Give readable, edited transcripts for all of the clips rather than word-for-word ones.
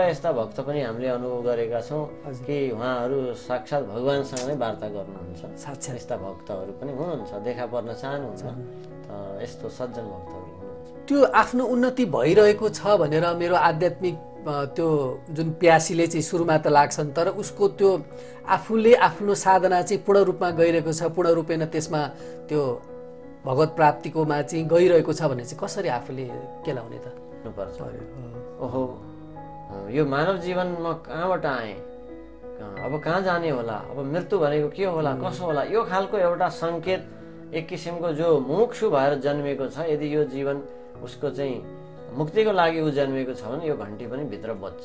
यस्ता भक्त पनि हामीले अनुभव गरेका छौँ कि उहाँहरू साक्षात भगवानसँग नै वार्ता गर्नुहुन्छ। साक्षात यस्ता भक्तहरू पनि हुनुहुन्छ, देखा पर्न चाहनुहुन्छ, यस्तो सज्जन भक्तहरू हुनुहुन्छ। त्यो आफ्नो उन्नति भइरहेको छ भनेर मेरो आध्यात्मिक त्यो जुन प्यासीले चाहिँ सुरुमा त लाग्छन्, तर उसको त्यो आफूले आफ्नो साधना चाहिँ पूर्ण रूपमा गइरहेको छ, पूर्ण रूपेण त्यसमा त्यो भगवत प्राप्तिकोमा चाहिँ गइरहेको छ भने चाहिँ कसरी आफूले केलाउने त पर्छ। ओहो, यो मानव जीवन म कहाँबाट आएँ, अब कहाँ जाने होला, अब मृत्यु भनेको के होला, कसो होला, यो खालको एउटा सङ्केत, एक किसिमको जो मुमुक्षु भएर जन्मेको छ, यदि यो जीवन उसको चाहिँ मुक्तिको लागि ऊ जन्मेको छ भने यो घन्टी पनि भित्र बज्छ।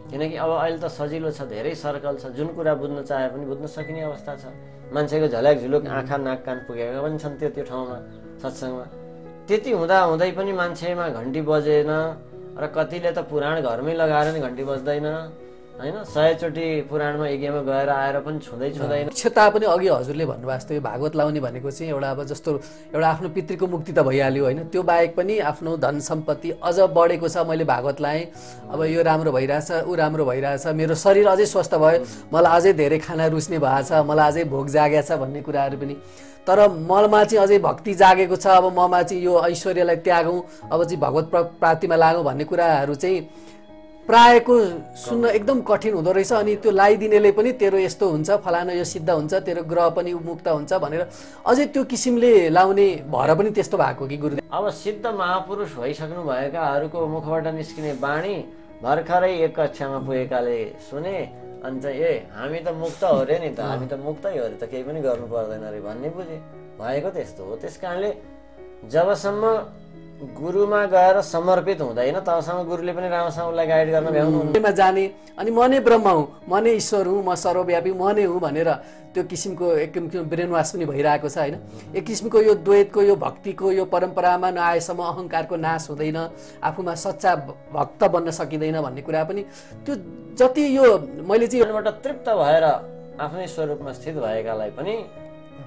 किनकि अब अहिले त सजिलो छ, धेरै सर्कल छ, जुन कुरा बुझ्न चाहे पनि बुझ्न सकिने अवस्था छ। मान्छेको झल्याक झुलुक आँखा नाक कान पुगेका पनि छन् त्यो ठाउँमा सत्सङ्गमा। त्यति हुँदा हुँदै पनि मान्छेमा घन्टी बजेन र कतिले त पुराण घरमै लगाएर नि घन्टी बज्दैन हैन, 100 चोटि पुराणमा यज्ञमा गएर आएर पनि छुँदैन। क्षता पनि अघि हजुरले भन्नुभएको जस्तो यो भागवत लाउने भनेको चाहिँ एउटा अब जस्तो एउटा आफ्नो पितृको मुक्ति त भइहाल्यो होइन, त्यो बाहेक पनि आफ्नो धन सम्पत्ति अझ बढेको छ, मैले भागवत लाएँ, अब यो राम्रो भइरहेछ, ऊ राम्रो भइरहेछ, मेरो शरीर अझै स्वस्थ भयो, मलाई अझै धेरै खाना रुच्ने भएको छ, मलाई अझै भोक जागेको छ भन्ने कुराहरू पनि, तर ममा चाहिँ अझै भक्ति जागेको छ, अब ममा चाहिँ यो ऐश्वर्यलाई त्यागौँ, अब चाहिँ भगवत प्राप्तिमा लागौँ भन्ने कुराहरू चाहिँ प्रायको सुन्न एकदम कठिन हुँदो रहेछ। अनि त्यो लाइदिनेले पनि तेरो यस्तो हुन्छ, फलाना यो सिद्ध हुन्छ, तेरो ग्रह पनि मुक्त हुन्छ भनेर अझै त्यो किसिमले लाउने भएर पनि त्यस्तो भएको कि गुरुदेव? अब सिद्ध महापुरुष भइसक्नु भएकाहरूको मुखबाट निस्किने बाणी भर्खरै एक कक्षामा पुगेकाले सुने, अनि चाहिँ ए हामी त मुक्त हो रे नि त, हामी त मुक्तै हो रे त, केही पनि गर्नु पर्दैन रे भन्ने बुझे। भएको त्यस्तो हो। त्यस कारणले जबसम्म गुरुमा गएर समर्पित हुँदैन तबसम्म गुरुले पनि राम्रोसँग उसलाई गाइड गर्न भ्याउनुहुन्न। जाने अनि म नै ब्रह्म हुँ, म नै ईश्वर हुँ, म सर्वव्यापी म नै हुँ भनेर त्यो किसिमको एक किसिमको ब्रेन वास पनि भइरहेको छ होइन। एक किसिमको यो द्वैतको यो भक्तिको यो परम्परामा नआएसम्म अहङ्कारको नाश हुँदैन, आफूमा सच्चा भक्त बन्न सकिँदैन भन्ने कुरा पनि त्यो जति यो मैले चाहिँ बाट तृप्त भएर आफ्नै स्वरूपमा स्थित भएकालाई पनि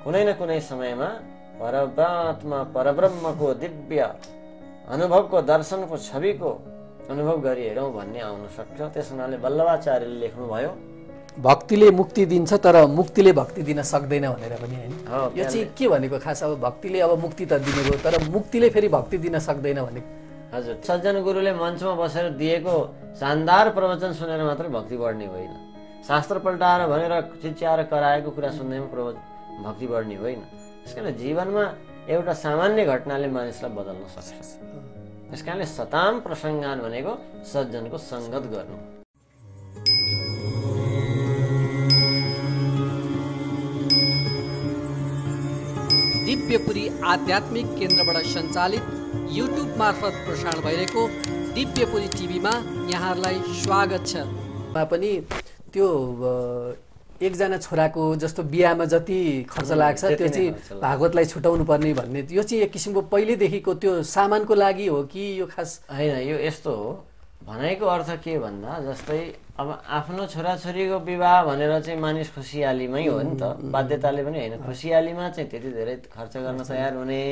कुनै न कुनै समयमा परमात्मा परब्रह्मको दिव्य अनुभवको दर्शनको छविको अनुभव गरी हेरौँ भन्ने आउन सक्छ। त्यस हुनाले वल्लभाचार्यले लेख्नुभयो भक्तिले मुक्ति दिन्छ तर मुक्तिले भक्ति दिन सक्दैन भनेर पनि होइन। यो चाहिँ के भनेको खास? अब भक्तिले अब मुक्ति त दिने भयो तर मुक्तिले फेरि भक्ति दिन सक्दैन भने? हजुर, सज्जन गुरुले मञ्चमा बसेर दिएको शानदार प्रवचन सुनेर मात्रै भक्ति बढ्ने होइन, शास्त्र पल्टाएर भनेर चिच्याएर कराएको कुरा सुन्दैमा भक्ति बढ्ने होइन। त्यसकारण जीवनमा एउटा सामान्य घटनाले मानिसलाई बदल्न सक्छ। त्यसकारणले सताम प्रसङ्गान भनेको सज्जनको सङ्गत गर्नु। दिव्यपुरी आध्यात्मिक केन्द्रबाट सञ्चालित युट्युब मार्फत प्रसारण भइरहेको दिव्यपुरी टिभीमा यहाँहरूलाई स्वागत छ। पनि त्यो एकजना छोराको जस्तो बिहामा जति खर्च लाग्छ त्यो चाहिँ भागवतलाई छुटाउनु पर्ने भन्ने यो चाहिँ एक किसिमको पहिलेदेखिको त्यो सामानको लागि हो कि यो खास होइन? यो यस्तो हो, भनाइको अर्थ के भन्दा जस्तै अब आफ्नो छोराछोरीको विवाह भनेर चाहिँ मानिस खुसियालीमै हो नि त, बाध्यताले पनि होइन, खुसियालीमा चाहिँ त्यति धेरै खर्च गर्न तयार हुने।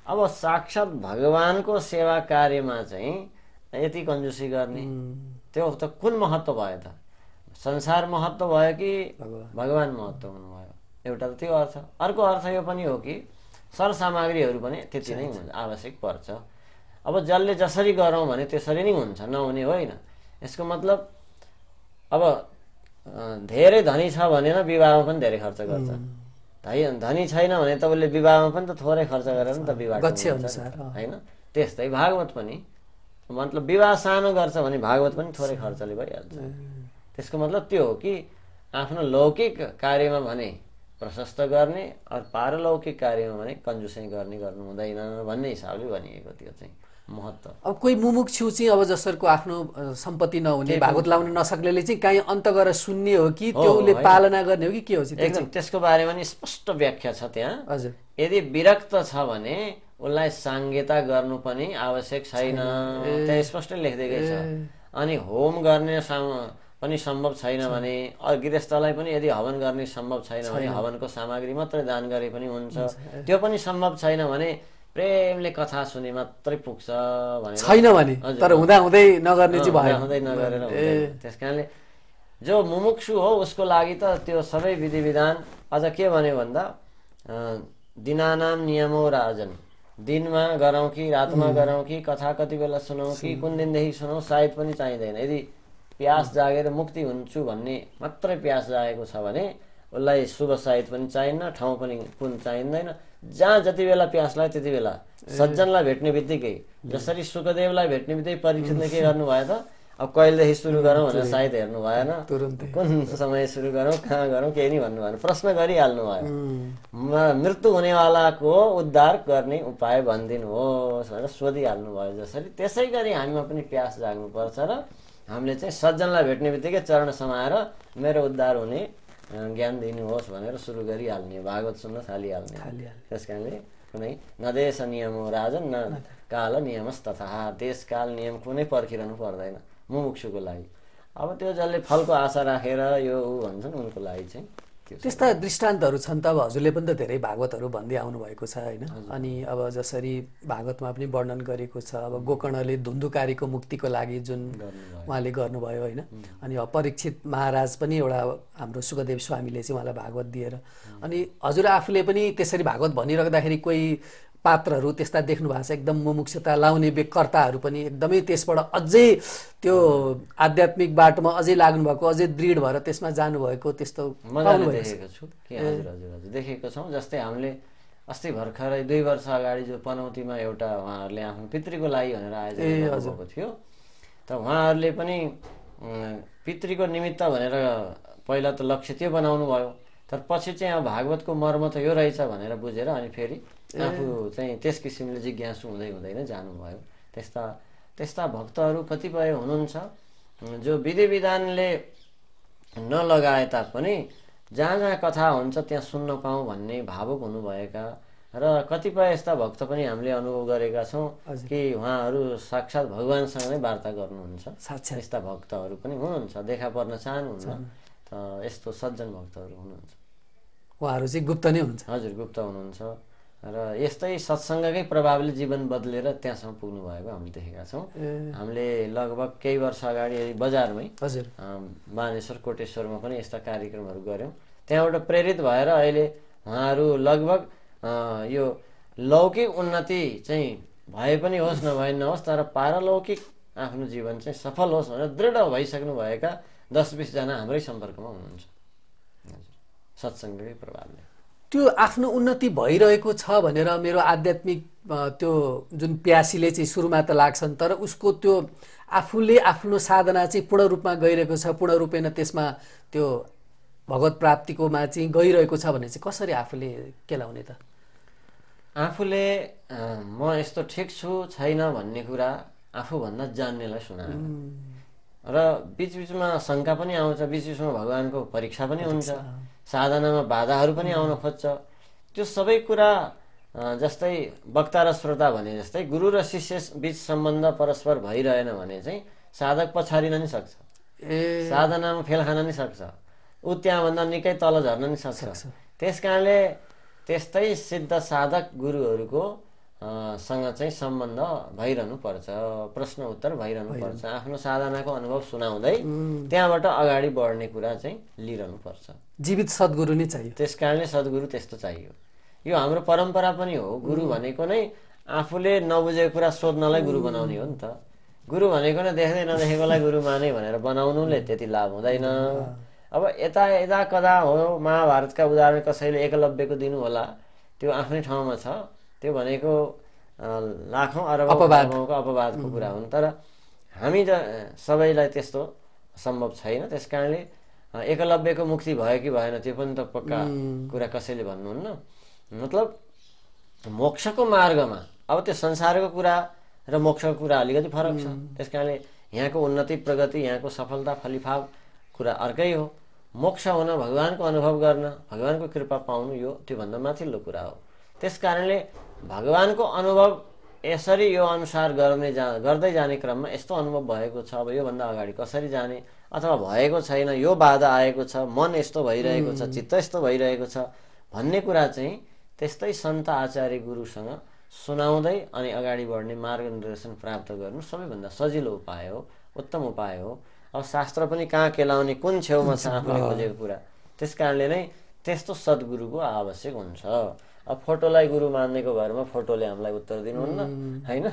अब साक्षात भगवानको सेवा कार्यमा चाहिँ यति कन्जुसी गर्ने, त्यो त कुन महत्त्व भयो त? संसार महत्त्व भयो कि भगवान महत्त्व हुनुभयो? एउटा त त्यो अर्थ। अर्को अर्थ यो पनि हो कि सरसामग्रीहरू पनि त्यति नै आवश्यक पर्छ। अब जसले जसरी गरौँ भने त्यसरी नै हुन्छ, नहुने होइन। यसको मतलब अब धेरै धनी छ भने विवाहमा पनि धेरै खर्च गर्छ, धनी छैन भने त उसले विवाहमा पनि त थोरै खर्च गरेर नि त विवाह होइन। त्यस्तै भागवत पनि मतलब विवाह सानो गर्छ भने भागवत पनि थोरै खर्चले भइहाल्छ। त्यसको मतलब त्यो हो कि आफ्नो लौकिक कार्यमा भने प्रशस्त गर्ने अरू पारलौकिक कार्यमा भने कन्जुसै गर्नु हुँदैन भन्ने हिसाबले भनिएको त्यो चाहिँ महत्त्व। अब कोही मुमुक्षु चाहिँ अब जसको आफ्नो सम्पत्ति नहुने भागवत लाउन नसक्नेले चाहिँ काहीँ अन्त गरेर सुन्ने हो कि त्यो उसले पालना गर्ने हो कि के हो? एकदम त्यसको बारेमा नि स्पष्ट व्याख्या छ त्यहाँ। हजुर, यदि विरक्त छ भने उसलाई साङ्गेता गर्नु पनि आवश्यक छैन, त्यहाँ स्पष्ट लेखिदिएकै छ। अनि होम गर्ने पनि सम्भव छैन भने, गृहस्थलाई पनि यदि हवन गर्ने सम्भव छैन भने हवनको सामग्री मात्रै दान गरे पनि हुन्छ। त्यो पनि सम्भव छैन भने प्रेमले कथा सुने मात्रै पुग्छ भने छैन भने तर हुँदा हुँदै नगर्ने चाहिँ भयो हुँदै नगरेर हुँदैन। त्यस कारणले जो मुमुक्षु हो उसको लागि त त्यो सबै विधि विधान अझ के भन्यो भन्दा दिनानाम नियमो राजन, दिनमा गरौँ कि रातमा गरौँ कि कथा कति बेला सुनौँ कि कुन दिनदेखि सुनौँ सायद पनि चाहिँदैन। यदि प्यास जागेर मुक्ति हुन्छु भन्ने मात्रै प्यास जागेको छ भने उसलाई शुभ सायद पनि चाहिन्न, ठाउँ पनि कुन चाहिँदैन। जहाँ जति बेला प्यास लाग्यो त्यति बेला सज्जनलाई भेट्ने बित्तिकै, जसरी सुखदेवलाई भेट्ने बित्तिकै परीक्षितले के गर्नुभयो त, अब कहिलेदेखि सुरु गरौँ भनेर सायद हेर्नु भएन, कुन समय सुरु गरौँ कहाँ गरौँ केही नि भन्नु भएन, प्रश्न गरिहाल्नु भयो। मृत्यु हुनेवालाको उद्धार गर्ने उपाय भनिदिनुहोस् भनेर सोधिहाल्नु भयो जसरी, त्यसै गरी हामीमा पनि प्यास जाग्नुपर्छ र हामीले चाहिँ सज्जनलाई भेट्ने बित्तिकै चरण समाएर मेरो उद्धार हुने ज्ञान दिनुहोस् भनेर सुरु गरिहाल्ने, भागवत सुन्न थालिहाल्ने। त्यस कारणले कुनै न देश नियम हो राजन न काल नियमस तथा, देश काल नियम कुनै पर्खिरहनु पर्दैन मुमुक्षुको लागि। अब त्यो जसले फलको आशा राखेर यो भन्छन् उनको लागि चाहिँ त्यस्ता दृष्टान्तहरू छन्। त अब हजुरले पनि त धेरै भागवतहरू भन्दै आउनुभएको छ होइन। अनि अब जसरी भागवतमा पनि वर्णन गरेको छ अब गोकर्णले धुन्धुकारीको मुक्तिको लागि जुन उहाँले गर्नुभयो होइन। अनि अब परीक्षित महाराज पनि एउटा हाम्रो सुखदेव स्वामीले चाहिँ उहाँलाई भागवत दिएर, अनि हजुर आफूले पनि त्यसरी भागवत भनिराख्दाखेरि कोही पात्रहरू त्यस्ता देख्नु भएको छ एकदम मुमुक्षता लाउने कर्ताहरू पनि एकदमै त्यसबाट अझै त्यो आध्यात्मिक बाटोमा अझै लाग्नुभएको, अझै दृढ भएर त्यसमा जानुभएको त्यस्तो मजाले देखेको छु कि हजुर हजुर हजुर देखेको छौँ। जस्तै हामीले अस्ति भर्खरै 2 वर्ष अगाडि जो पनौतीमा एउटा उहाँहरूले आफ्नो पितृको लागि भनेर आयोजना गर्नुभएको थियो, त उहाँहरूले पनि पितृको निमित्त भनेर पहिला त लक्ष्य त्यो बनाउनु भयो, तर पछि चाहिँ अब भागवतको मर्म त यो रहेछ भनेर बुझेर अनि फेरि आफू चाहिँ त्यस किसिमले जिज्ञासु हुँदै हुँदै नै जानुभयो। त्यस्ता भक्तहरू कतिपय हुनुहुन्छ जो विधि विधानले नलगाए तापनि जहाँ जहाँ कथा हुन्छ त्यहाँ सुन्न पाऊँ भन्ने भावुक हुनुभएका र कतिपय यस्ता भक्त पनि हामीले अनुभव गरेका छौँ कि उहाँहरू साक्षात् भगवानसँग नै वार्ता गर्नुहुन्छ। यस्ता भक्तहरू पनि हुनुहुन्छ, देखा पर्न चाहनुहुन्न, त यस्तो सज्जन भक्तहरू हुनुहुन्छ। उहाँहरू चाहिँ गुप्त नै हुनुहुन्छ। हजुर गुप्त हुनुहुन्छ र यस्तै सत्सङ्गकै प्रभावले जीवन बदलेर त्यहाँसम्म पुग्नु भएको हामीले देखेका छौँ। हामीले लगभग केही वर्ष अगाडि बजारमै हजुर बानेश्वर कोटेश्वरमा पनि यस्ता कार्यक्रमहरू गऱ्यौँ। त्यहाँबाट प्रेरित भएर अहिले उहाँहरू लगभग यो लौकिक उन्नति चाहिँ भए पनि होस् नभए नहोस् तर पारलौकिक आफ्नो जीवन चाहिँ सफल होस् भनेर दृढ भइसक्नु भएका 10-20 जना हाम्रै सम्पर्कमा हुनुहुन्छ सत्सङ्गकै प्रभावले। त्यो आफ्नो उन्नति भइरहेको छ भनेर मेरो आध्यात्मिक त्यो जुन प्यासीले चाहिँ सुरुमा त लाग्छन्, तर उसको त्यो आफूले आफ्नो साधना चाहिँ पूर्ण रूपमा गइरहेको छ, पूर्ण रूपेण त्यसमा त्यो भगवत प्राप्तिकोमा चाहिँ गइरहेको छ भने चाहिँ कसरी आफूले केलाउने त? आफूले म यस्तो ठिक छु छैन भन्ने कुरा आफूभन्दा जान्नेलाई सुनाउनु र बिचबिचमा शङ्का पनि आउँछ, बिचबिचमा भगवानको परीक्षा पनि हुन्छ, साधनामा बाधाहरू पनि आउन खोज्छ। त्यो सबै कुरा जस्तै वक्ता र श्रोता भने जस्तै गुरु र शिष्य बीच सम्बन्ध परस्पर भइरहेन भने चाहिँ साधक पछारिन नि सक्छ, साधनामा फेल खान नि सक्छ, ऊ त्यहाँभन्दा निकै तल झर्न नि सक्छ। त्यस कारणले त्यस्तै सिद्ध साधक गुरुहरूको सँग चाहिँ सम्बन्ध भइरहनु पर्छ, प्रश्न उत्तर भइरहनु पर्छ, आफ्नो साधनाको अनुभव सुनाउँदै त्यहाँबाट अगाडि बढ्ने कुरा चाहिँ लिइरहनु पर्छ। जीवित सद्गुरु नै चाहियो। त्यस कारणले सद्गुरु त्यस्तो चाहियो। यो हाम्रो परम्परा पनि हो। गुरु भनेको नै आफूले नबुझेको कुरा सोध्नलाई गुरु बनाउने हो नि त। गुरु भनेको नै देख्दै नदेखेकोलाई गुरु माने भनेर बनाउनुले त्यति लाभ हुँदैन। अब यता यता कदा हो महाभारतका उदाहरण कसैले एकलव्यको दिनु होला, त्यो आफ्नै ठाउँमा छ, त्यो भनेको लाखौँ अरबौँ अपवादको कुरा हुन्, तर हामी सबैलाई त्यस्तो सम्भव छैन। त्यस कारणले एकलव्यको मुक्ति भयो कि भएन त्यो पनि त पक्का कुरा कसैले भन्नुहुन्न। मतलब मोक्षको मार्गमा अब त्यो संसारको कुरा र मोक्षको कुरा अलिकति फरक छ। त्यस कारणले यहाँको उन्नति प्रगति यहाँको सफलता फलिफाप कुरा अर्कै हो। मोक्ष हुन भगवानको अनुभव गर्न भगवानको कृपा पाउनु यो त्योभन्दा माथिल्लो कुरा हो। त्यस कारणले भगवानको अनुभव यसरी यो अनुसार गर्दै जाने क्रममा यस्तो अनुभव भएको छ, अब योभन्दा अगाडि कसरी जाने, अथवा भएको छैन, यो बाधा आएको छ, मन यस्तो भइरहेको छ, चित्त यस्तो भइरहेको छ भन्ने कुरा चाहिँ त्यस्तै सन्त आचार्य गुरुसँग सुनाउँदै अनि अगाडि बढ्ने मार्गनिर्देशन प्राप्त गर्नु सबैभन्दा सजिलो उपाय हो, उत्तम उपाय हो। अब शास्त्र पनि कहाँ केलाउने, कुन छेउमा छ आफूले खोजेको कुरा। त्यस कारणले नै त्यस्तो सद्गुरुको आवश्यक हुन्छ। अब फोटोलाई गुरु मान्नेको भरमा फोटोले हामीलाई उत्तर दिनुहुन्न होइन।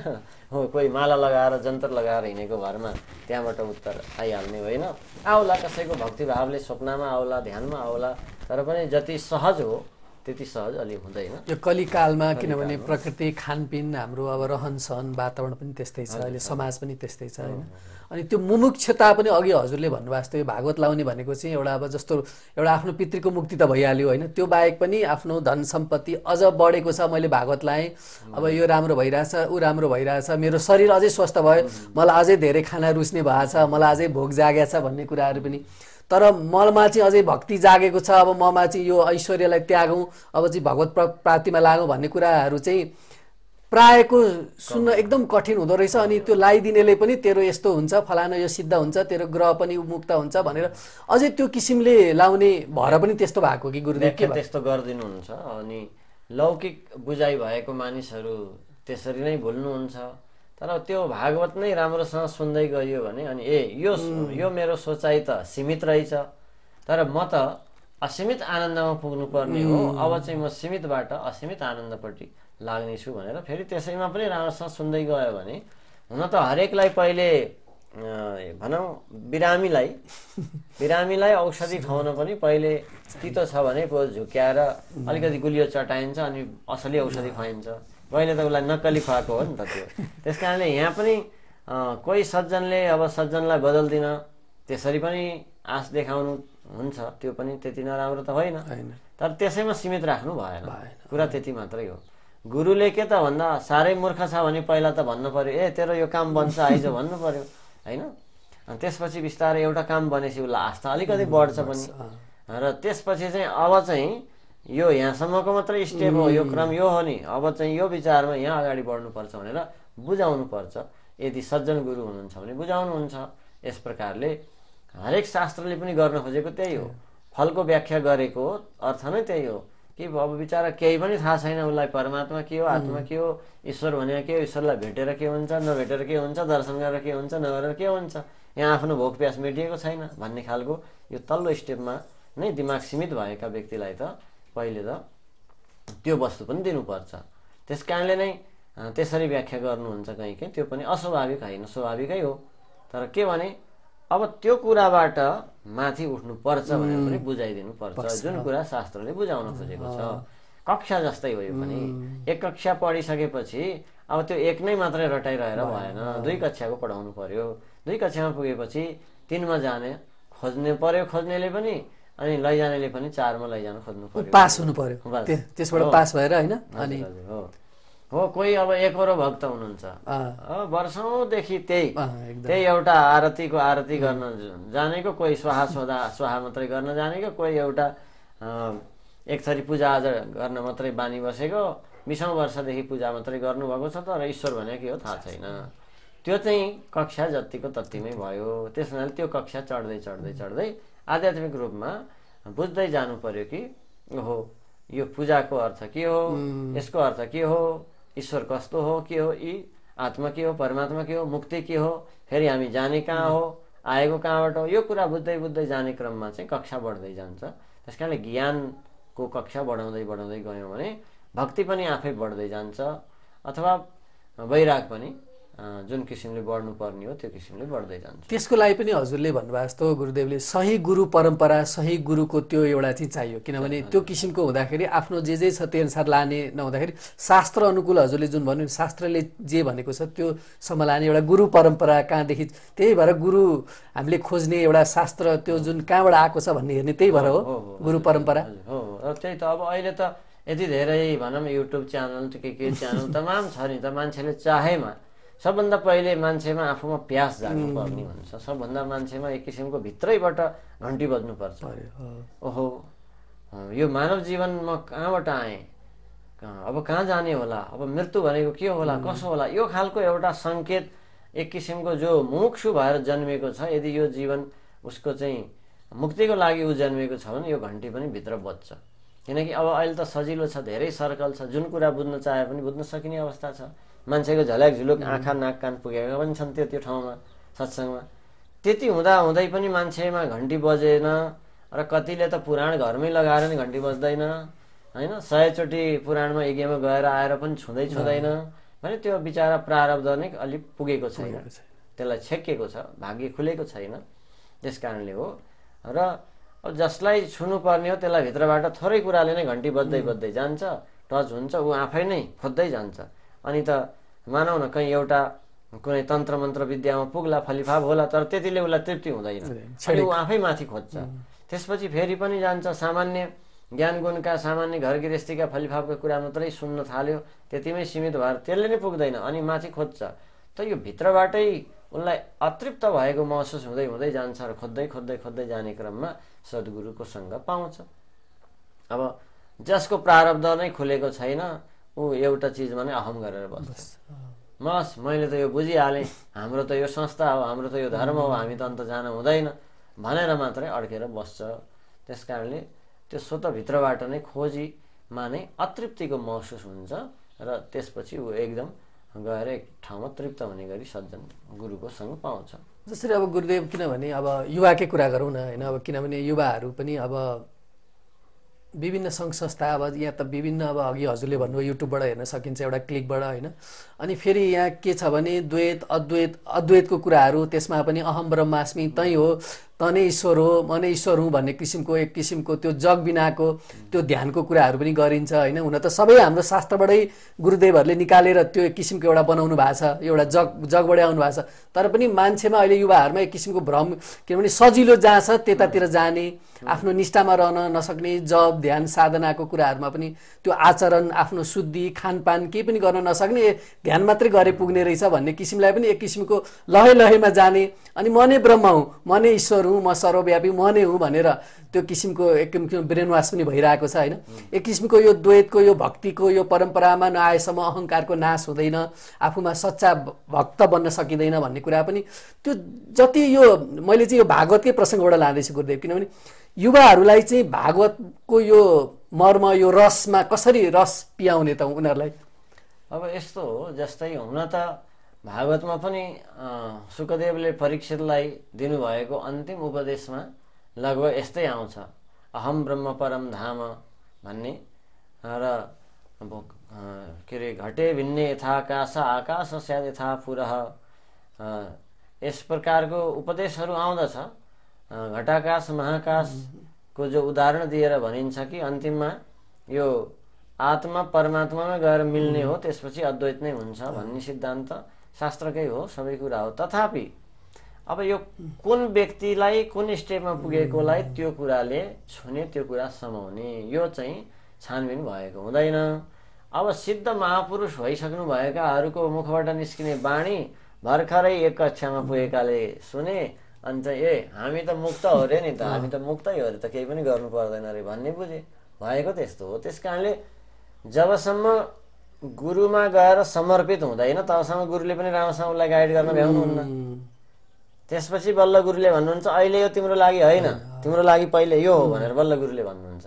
हो कोही माला लगाएर जन्तर लगाएर हिँडेको भरमा त्यहाँबाट उत्तर आइहाल्ने होइन। आउला कसैको भक्तिभावले स्वप्नमा आउला, ध्यानमा आउला, तर पनि जति सहज हो त्यति सहज अलि हुँदैन यो कलिकालमा। किनभने प्रकृति, खानपिन, हाम्रो अब रहनसहन, वातावरण पनि त्यस्तै छ, अहिले समाज पनि त्यस्तै छ होइन। अनि त्यो मुमुक्षता पनि अघि हजुरले भन्नुभएको जस्तो यो भागवत लाउने भनेको चाहिँ एउटा अब जस्तो एउटा आफ्नो पितृको मुक्ति त भइहाल्यो होइन, त्यो बाहेक पनि आफ्नो धन सम्पत्ति अझ बढेको छ, मैले भागवत लाएँ, अब यो राम्रो भइरहेछ, ऊ राम्रो भइरहेछ, मेरो शरीर अझै स्वस्थ भयो, मलाई अझै धेरै खाना रुच्ने भएको छ, मलाई अझै भोक जागेको छ भन्ने कुराहरू पनि। तर ममा चाहिँ अझै भक्ति जागेको छ, अब ममा चाहिँ यो ऐश्वर्यलाई त्यागौँ, अब चाहिँ भगवत प्राप्तिमा लागौँ भन्ने कुराहरू चाहिँ प्रायको सुन्न एकदम कठिन हुँदो रहेछ। अनि त्यो लगाइदिनेले पनि तेरो यस्तो हुन्छ, फलाना यो सिद्ध हुन्छ, तेरो ग्रह पनि मुक्त हुन्छ भनेर अझै त्यो किसिमले लाउने भएर पनि त्यस्तो भएको कि गुरुदेव? के त्यस्तो गरिदिनुहुन्छ। अनि लौकिक बुझाइ भएको मानिसहरू त्यसरी नै भुल्नुहुन्छ। तर त्यो भागवत नै राम्रोसँग सुन्दै गइयो भने अनि यो मेरो सोचाइ त सीमित रहेछ, तर म त असीमित आनन्दमा पुग्नुपर्ने हो, अब चाहिँ म सीमितबाट असीमित आनन्दपट्टि लाग्नेछु भनेर फेरि त्यसैमा पनि राम्रोसँग सुन्दै गयो भने, हुन त हरेकलाई पहिले भनौँ बिरामीलाई औषधि खुवाउन पनि पहिले तितो छ भने पो झुक्याएर अलिकति गुलियो चटाइन्छ अनि असली औषधि खुवाइन्छ। पहिले त उसलाई नक्कली खुवाएको हो नि त त्यो। त्यस कारणले यहाँ पनि कोही सज्जनले अब सज्जनलाई बदल्दिन त्यसरी पनि आश देखाउनु हुन्छ, त्यो पनि त्यति नराम्रो त होइन। तर त्यसैमा सीमित राख्नु भएन, कुरा त्यति मात्रै हो। गुरुले के त भन्दा साह्रै मूर्ख छ भने पहिला त भन्नु पर्यो, ए तेरो यो काम बन्छ आइज भन्नु पर्यो होइन। अनि त्यसपछि बिस्तारै एउटा काम बनेपछि उसलाई आस्था अलिकति बढ्छ पनि। र त्यसपछि चाहिँ अब चाहिँ यो यहाँसम्मको मात्रै स्टेप हो, यो क्रम यो हो नि, अब चाहिँ यो विचारमा यहाँ अगाडि बढ्नुपर्छ भनेर बुझाउनु पर्छ। यदि सज्जन गुरु हुनुहुन्छ भने बुझाउनुहुन्छ। यस प्रकारले हरेक शास्त्रले पनि गर्न खोजेको त्यही हो, फलको व्याख्या गरेको अर्थ नै त्यही हो कि अब बिचरा केही पनि थाहा छैन उसलाई, परमात्मा के हो, आत्मा के हो, ईश्वर भनेको के हो, ईश्वरलाई भेटेर के हुन्छ, नभेटेर के हुन्छ, दर्शन गरेर के हुन्छ, नगरेर के हुन्छ, यहाँ आफ्नो भोक प्यास मेटिएको छैन भन्ने खालको यो तल्लो स्टेपमा नै दिमाग सीमित भएका व्यक्तिलाई त पहिले त त्यो वस्तु पनि दिनुपर्छ। त्यस कारणले नै त्यसरी व्याख्या गर्नुहुन्छ कहीँ कहीँ, त्यो पनि अस्वाभाविक होइन, स्वाभाविकै हो। तर के भने अब त्यो कुराबाट माथि उठ्नुपर्छ भनेर पनि बुझाइदिनु पर्छ, जुन कुरा शास्त्रले बुझाउन खोजेको छ। कक्षा जस्तै हो यो पनि। एक कक्षा पढिसकेपछि अब त्यो एक नै मात्रै रटाइरहेर भएन, 2 कक्षाको पढाउनु पर्यो। 2 कक्षामा पुगेपछि 3मा जाने खोज्ने पर्यो, खोज्नेले पनि, अनि लैजानेले पनि 4मा लैजान खोज्नु पर्यो, पास हुनु पर्यो, त्यसबाट पास भएर होइन। अनि हो कोही अब एकरो भक्त हुनुहुन्छ, वर्षौँदेखि त्यही एउटा आरती गर्न जानेको, कोही स्वाहा मात्रै गर्न जानेको, कोही एउटा एक थरी पूजाआजा गर्न मात्रै बानी बसेको, 20औं वर्षदेखि पूजा मात्रै गर्नुभएको छ, तर ईश्वर भनेको के हो थाहा छैन। त्यो चाहिँ कक्षा जतिको तत्तिमै भयो। त्यस हुनाले त्यो कक्षा चढ्दै चढ्दै चढ्दै आध्यात्मिक रूपमा बुझ्दै जानु पर्यो कि ओहो यो पूजाको अर्थ के हो, यसको अर्थ के हो, ईश्वर कस्तो हो, के हो, यी आत्मा के हो, परमात्मा के हो, मुक्ति के हो, फेरि हामी जाने कहाँ हो, आएको कहाँबाट हो, यो कुरा बुझ्दै बुझ्दै जाने क्रममा चाहिँ कक्षा बढ्दै जान्छ। त्यस कारणले ज्ञानको कक्षा बढाउँदै बढाउँदै गयौँ भने भक्ति पनि आफै बढ्दै जान्छ, अथवा वैराग पनि जुन किसिमले बढ्नुपर्ने हो त्यो किसिमले बढ्दै जान्छ। त्यसको लागि पनि हजुरले भन्नुभएको जस्तो गुरुदेवले सही गुरु परम्परा, सही गुरुको त्यो एउटा चाहिँ चाहियो। किनभने त्यो किसिमको हुँदाखेरि आफ्नो जे छ त्यो अनुसार लाने नहुँदाखेरि शास्त्र अनुकूल हजुरले जुन भन्नु शास्त्रले जे भनेको छ त्यो सम्म लाने एउटा गुरु परम्परा कहाँदेखि, त्यही भएर गुरु हामीले खोज्ने एउटा शास्त्र त्यो जुन कहाँबाट आएको छ भन्ने हेर्ने त्यही भएर हो गुरु परम्परा। हो त्यही त। अब अहिले त यति धेरै भनौँ युट्युब च्यानल के च्यानल तमाम छ नि त, मान्छेले चाहेमा सबभन्दा पहिले मान्छेमा आफूमा प्यास जाग्नुपर्ने हुन्छ। सबभन्दा मान्छेमा एक किसिमको भित्रैबाट घन्टी बज्नुपर्छ, ओहो यो मानव जीवनमा कहाँबाट आएँ, अब कहाँ जाने होला, अब मृत्यु भनेको के होला, कसो होला, यो खालको एउटा सङ्केत एक किसिमको जो मुमुक्षु भएर जन्मेको छ, यदि यो जीवन उसको चाहिँ मुक्तिको लागि ऊ जन्मेको छ भने यो घन्टी पनि भित्र बज्छ। किनकि अब अहिले त सजिलो छ, धेरै सर्कल छ, जुन कुरा बुझ्न चाहे पनि बुझ्न सकिने अवस्था छ। मान्छेको झल्याक झुलुक आँखा नाक कान पुगेका पनि छन् त्यो ठाउँमा सत्सङ्गमा। त्यति हुँदा हुँदै पनि मान्छेमा घन्टी बजेन र कतिले त पुराण घरमै लगाएर नि घन्टी बज्दैन होइन, 100 चोटि पुराणमा यज्ञमा गएर आएर पनि छुँदैन भने त्यो बिचारा प्रारब्ध नै अलिक पुगेको छैन, त्यसलाई छेकेको छ, भाग्य खुलेको छैन। त्यस कारणले हो। र अब जसलाई छुनुपर्ने हो त्यसलाई भित्रबाट थोरै कुराले नै घन्टी बज्दै जान्छ, टच हुन्छ, ऊ आफै नै खोज्दै जान्छ। अनि त मानौ न कहीँ एउटा कुनै तन्त्र मन्त्र विद्यामा पुग्ला, फलिफाप होला, तर त्यतिले उसलाई तृप्ति हुँदैन, अनि ऊ आफै माथि खोज्छ। त्यसपछि फेरि पनि जान्छ, सामान्य ज्ञान गुणका, सामान्य घर गृहस्थीका फलिफापका कुरा मात्रै सुन्न थाल्यो, त्यतिमै सीमित भएर त्यसले नै पुग्दैन, अनि माथि खोज्छ। त यो भित्रबाटै उसलाई अतृप्त भएको महसुस हुँदै हुँदै जान्छ र खोज्दै जाने क्रममा सद्गुरुको सङ्ग पाउँछ। अब जसको प्रारब्ध नै खुलेको छैन ऊ एउटा चिजमा नै अहम गरेर बस्छ, बस मैले त यो बुझिहालेँ, हाम्रो त यो संस्था हो, हाम्रो त यो धर्म हो, हामी त अन्त जान हुँदैन भनेर मात्रै अड्केर बस्छ। त्यस कारणले त्यो स्वत भित्रबाट नै खोजीमा नै अतृप्तिको महसुस हुन्छ र त्यसपछि ऊ एकदम गएर एक ठाउँमा तृप्त हुने गरी सज्जन गुरुको सँग पाउँछ। जसरी अब गुरुदेव, किनभने अब युवाकै कुरा गरौँ न होइन, अब किनभने युवाहरू पनि अब विभिन्न सङ्घ संस्था, अब यहाँ त विभिन्न, अब अघि हजुरले भन्नुभयो युट्युबबाट हेर्न सकिन्छ एउटा क्लिकबाट होइन। अनि फेरि यहाँ के छ भने द्वैत अद्वैतको कुराहरू, त्यसमा पनि अहम ब्रह्मास्मि तै हो, त नै ईश्वर हो, म नै ईश्वर हुँ भन्ने किसिमको एक किसिमको त्यो जग बिनाको त्यो ध्यानको कुराहरू पनि गरिन्छ होइन। हुन त सबै हाम्रो शास्त्रबाटै गुरुदेवहरूले निकालेर त्यो एक किसिमको एउटा बनाउनु भएको छ, एउटा जगबाटै आउनु भएको छ। तर पनि मान्छेमा अहिले युवाहरूमा एक किसिमको भ्रम, किनभने सजिलो जहाँ छ त्यतातिर जाने, आफ्नो निष्ठामा रहन नसक्ने, जप ध्यान साधनाको कुराहरूमा पनि त्यो आचरण, आफ्नो शुद्धि खानपान केही पनि गर्न नसक्ने, ध्यान मात्रै गरे पुग्ने रहेछ भन्ने किसिमलाई पनि एक किसिमको लहैमा जाने, अनि म नै ब्रह्म हुँ, म नै ईश्वर हुँ, म सर्वव्यापी म नै हुँ भनेर त्यो किसिमको एक किसिमको ब्रेन वास पनि भइरहेको छ होइन। एक किसिमको यो द्वैतको, यो भक्तिको यो परम्परामा नआएसम्म अहङ्कारको नाश हुँदैन, आफूमा सच्चा भक्त बन्न सकिँदैन भन्ने कुरा पनि त्यो जति यो मैले चाहिँ यो भागवतकै प्रसङ्गबाट लाँदैछु गुरुदेव, किनभने युवाहरूलाई चाहिँ भागवतको यो मर्म, यो रसमा कसरी रस पियाउने त उनीहरूलाई। अब यस्तो हो, जस्तै हुन त भागवतमा पनि शुकदेवले परीक्षितलाई दिनुभएको अन्तिम उपदेशमा लगभग यस्तै आउँछ, अहम ब्रह्म परम धाम भन्ने र के अरे घटे भिन्ने यथाकाश आकाश स्याद यथा पुरः, यस प्रकारको उपदेशहरू आउँदछ। घटाकाश महाकाशको जो उदाहरण दिएर भनिन्छ कि अन्तिममा यो आत्मा परमात्मामा गएर मिल्ने हो, त्यसपछि अद्वैत नै हुन्छ भन्ने सिद्धान्त शास्त्रकै हो, सबै कुरा हो। तथापि अब यो कुन व्यक्तिलाई कुन स्टेपमा पुगेकोलाई त्यो कुराले छुने, त्यो कुरा समाउने, यो चाहिँ छानबिन भएको हुँदैन। अब सिद्ध महापुरुष भइसक्नु भएकाहरूको मुखबाट निस्किने बाणी भर्खरै एक कक्षामा पुगेकाले सुने, अन्त हामी त मुक्त हो रे नि त, हामी त मुक्तै हो रे त, केही पनि गर्नु पर्दैन रे भन्ने बुझे, भएको त्यस्तो हो। त्यस कारणले जबसम्म गुरुमा गएर समर्पित हुँदैन तबसम्म गुरुले पनि राम्रोसँग उसलाई गाइड गर्न भ्याउनुहुन्न। त्यसपछि बल्ल गुरुले भन्नुहुन्छ अहिले यो तिम्रो लागि होइन, तिम्रो लागि पहिले यो हो भनेर बल्ल गुरुले भन्नुहुन्छ।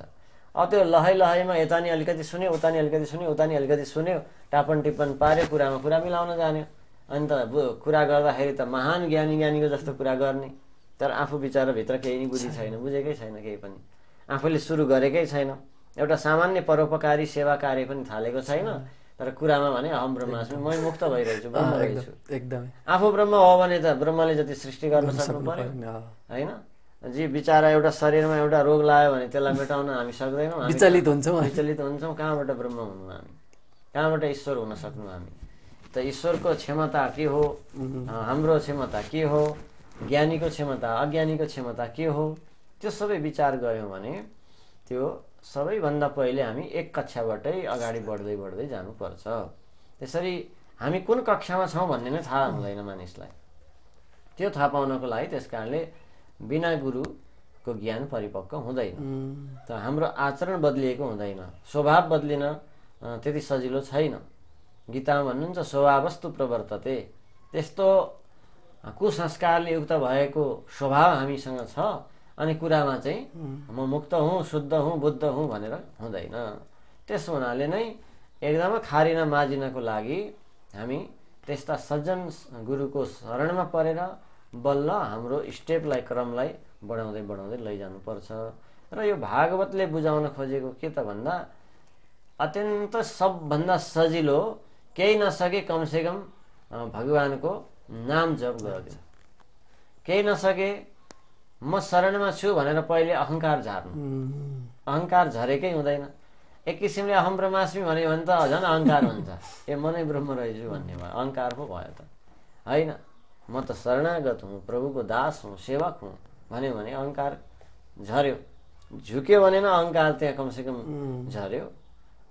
अब त्यो लहैमा यता नि अलिकति सुन्यो, उता नि अलिकति सुन्यो, उता नि अलिकति सुन्यो, टापन टिप्पण पार्यो, कुरामा कुरा मिलाउन जान्यो, अन्त कुरा गर्दाखेरि त महान ज्ञानीको जस्तो कुरा गर्ने, तर आफू बिचारा भित्र केही नि बुझी छैन, बुझेकै छैन, केही पनि आफूले सुरु गरेकै छैन, एउटा सामान्य परोपकारी सेवा कार्य पनि थालेको छैन, तर कुरामा भने अहम ब्रह्मास्मि, मै मुक्त भइरहेछु, ब्रह्म रहेछु। एकदमै आफू ब्रह्म हो भने त ब्रह्मले जति सृष्टि गर्न सक्नु पर्यो होइन। जी बिचारा एउटा शरीरमा एउटा रोग लाग्यो भने त्यसलाई मेटाउन हामी सक्दैनौँ, विचलित हुन्छौँ। कहाँबाट ब्रह्म हुनु हामी, कहाँबाट ईश्वर हुन सक्नु हामी? त ईश्वरको क्षमता के हो, हाम्रो क्षमता के हो, ज्ञानीको क्षमता अज्ञानीको क्षमता के हो, त्यो सबै विचार गऱ्यौँ भने त्यो सबैभन्दा पहिले हामी एक कक्षाबाटै अगाडि बढ्दै जानुपर्छ। त्यसरी हामी कुन कक्षामा छौँ भन्ने नै थाहा हुँदैन मानिसलाई। त्यो थाहा पाउनको लागि त्यस कारणले बिना गुरुको ज्ञान परिपक्व हुँदैन। त हाम्रो आचरण बदलिएको हुँदैन, स्वभाव बदलिन त्यति सजिलो छैन। गीतामा भन्नुहुन्छ स्वभावस्तु प्रवर्तते, त्यस्तो कुसंस्कारले युक्त भएको स्वभाव हामीसँग छ, अनि कुरामा चाहिँ म मुक्त हुँ, शुद्ध हुँ, बुद्ध हुँ भनेर हुँदैन। त्यस हुनाले नै एकदमै खारिन माझिनको लागि हामी त्यस्ता सज्जन गुरुको शरणमा परेर बल्ल हाम्रो स्टेपलाई क्रमलाई बढाउँदै बढाउँदै लैजानुपर्छ। र यो भागवतले बुझाउन खोजेको के त भन्दा अत्यन्त सबभन्दा सजिलो केही नसके कमसेकम भगवानको नाम जप गरिदिनु, केही नसके म शरणमा छु भनेर पहिले अहङ्कार झार्नु। अहङ्कार झरेकै हुँदैन। एक किसिमले अहम ब्रह्मास्मि भन्यो भने त झन् अहङ्कार हुन्छ, ए म नै ब्रह्म रहेछु भन्ने भयो, अहङ्कार पो भयो त होइन। म त शरणागत हुँ, प्रभुको दास हुँ, सेवक हुँ भन्यो भने अहङ्कार झर्यो। झुक्यो भने न अहङ्कार त्यहाँ कमसेकम झर्यो।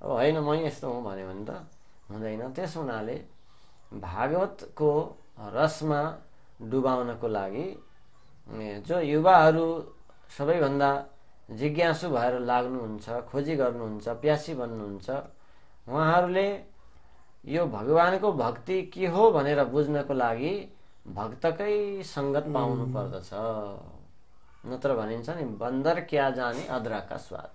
अब होइन म यस्तो हुँ भन्यो भने त हुँदैन। त्यस हुनाले भागवतको रसमा डुबाउनको लागि जो युवाहरू सबैभन्दा जिज्ञासु भएर लाग्नुहुन्छ, खोजी गर्नुहुन्छ, प्यासी बन्नुहुन्छ, उहाँहरूले यो भगवानको भक्ति के हो भनेर बुझ्नको लागि भक्तकै सङ्गत पाउनु पर्दछ। नत्र भनिन्छ नि बन्दर क्या जाने अदरकका स्वाद।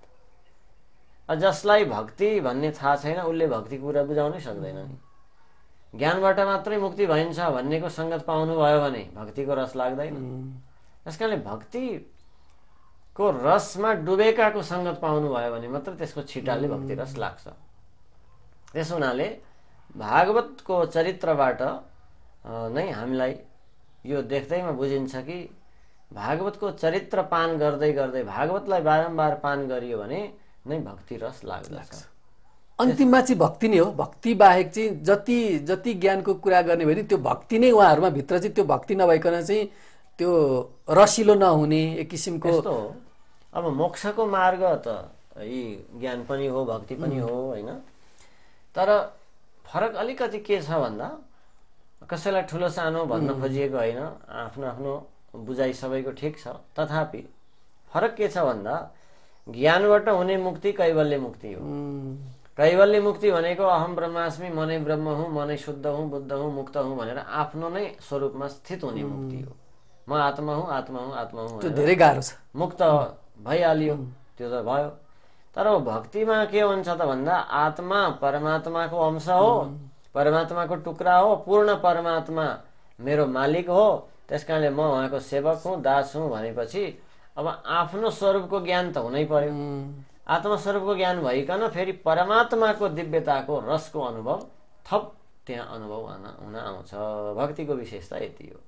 जसलाई भक्ति भन्ने थाहा छैन उसले भक्ति कुरा बुझाउनै सक्दैन नि। ज्ञानबाट मात्रै मुक्ति भइन्छ भन्नेको सङ्गत पाउनु भयो भने भक्तिको रस लाग्दैन। त्यस कारणले भक्तिको रसमा डुबेकाको सङ्गत पाउनु भयो भने मात्र त्यसको छिटाले भक्ति रस लाग्छ। त्यस हुनाले भागवतको चरित्रबाट नै हामीलाई यो देख्दैमा बुझिन्छ कि भागवतको चरित्र पान गर्दै गर्दै भागवतलाई बारम्बार पान गरियो भने नै भक्ति रस लाग्दछ। अन्तिममा चाहिँ भक्ति नै हो। भक्ति बाहेक चाहिँ जति जति ज्ञानको कुरा गर्ने भने त्यो भक्ति नै उहाँहरूमा भित्र चाहिँ त्यो भक्ति नभइकन चाहिँ त्यो रसिलो नहुने एक किसिमको यस्तो हो। अब मोक्षको मार्ग त यी ज्ञान पनि हो, भक्ति पनि हो होइन। तर फरक अलिकति के छ भन्दा कसैलाई ठुलो सानो भन्न खोजिएको होइन, आफ्नो आफ्नो बुझाइ सबैको ठिक छ। तथापि फरक के छ भन्दा ज्ञानबाट हुने मुक्ति कैवल्य मुक्ति हो। कैवल्य मुक्ति भनेको अहम ब्रह्मास्मि, म नै ब्रह्म हुँ, म नै शुद्ध हुँ, बुद्ध हुँ, मुक्त हुँ भनेर आफ्नो नै स्वरूपमा स्थित हुने मुक्ति हो। म आत्मा हुँ, आत्मा हुँ, आत्मा हुँ, त्यो धेरै गाह्रो छ। मुक्त भइहालियो, त्यो त भयो। तर भक्तिमा के हुन्छ त भन्दा आत्मा परमात्माको अंश हो, परमात्माको टुक्रा हो, पूर्ण परमात्मा मेरो मालिक हो। त्यसकारणले म उहाँको सेवक हुँ, दास हुँ भनेपछि अब आफ्नो स्वरूपको ज्ञान त हुनै पर्यो। आत्मस्वरूपको ज्ञान भइकन फेरि परमात्माको दिव्यताको रसको अनुभव थप त्यहाँ अनुभव हुन आउँछ। भक्तिको विशेषता यति हो।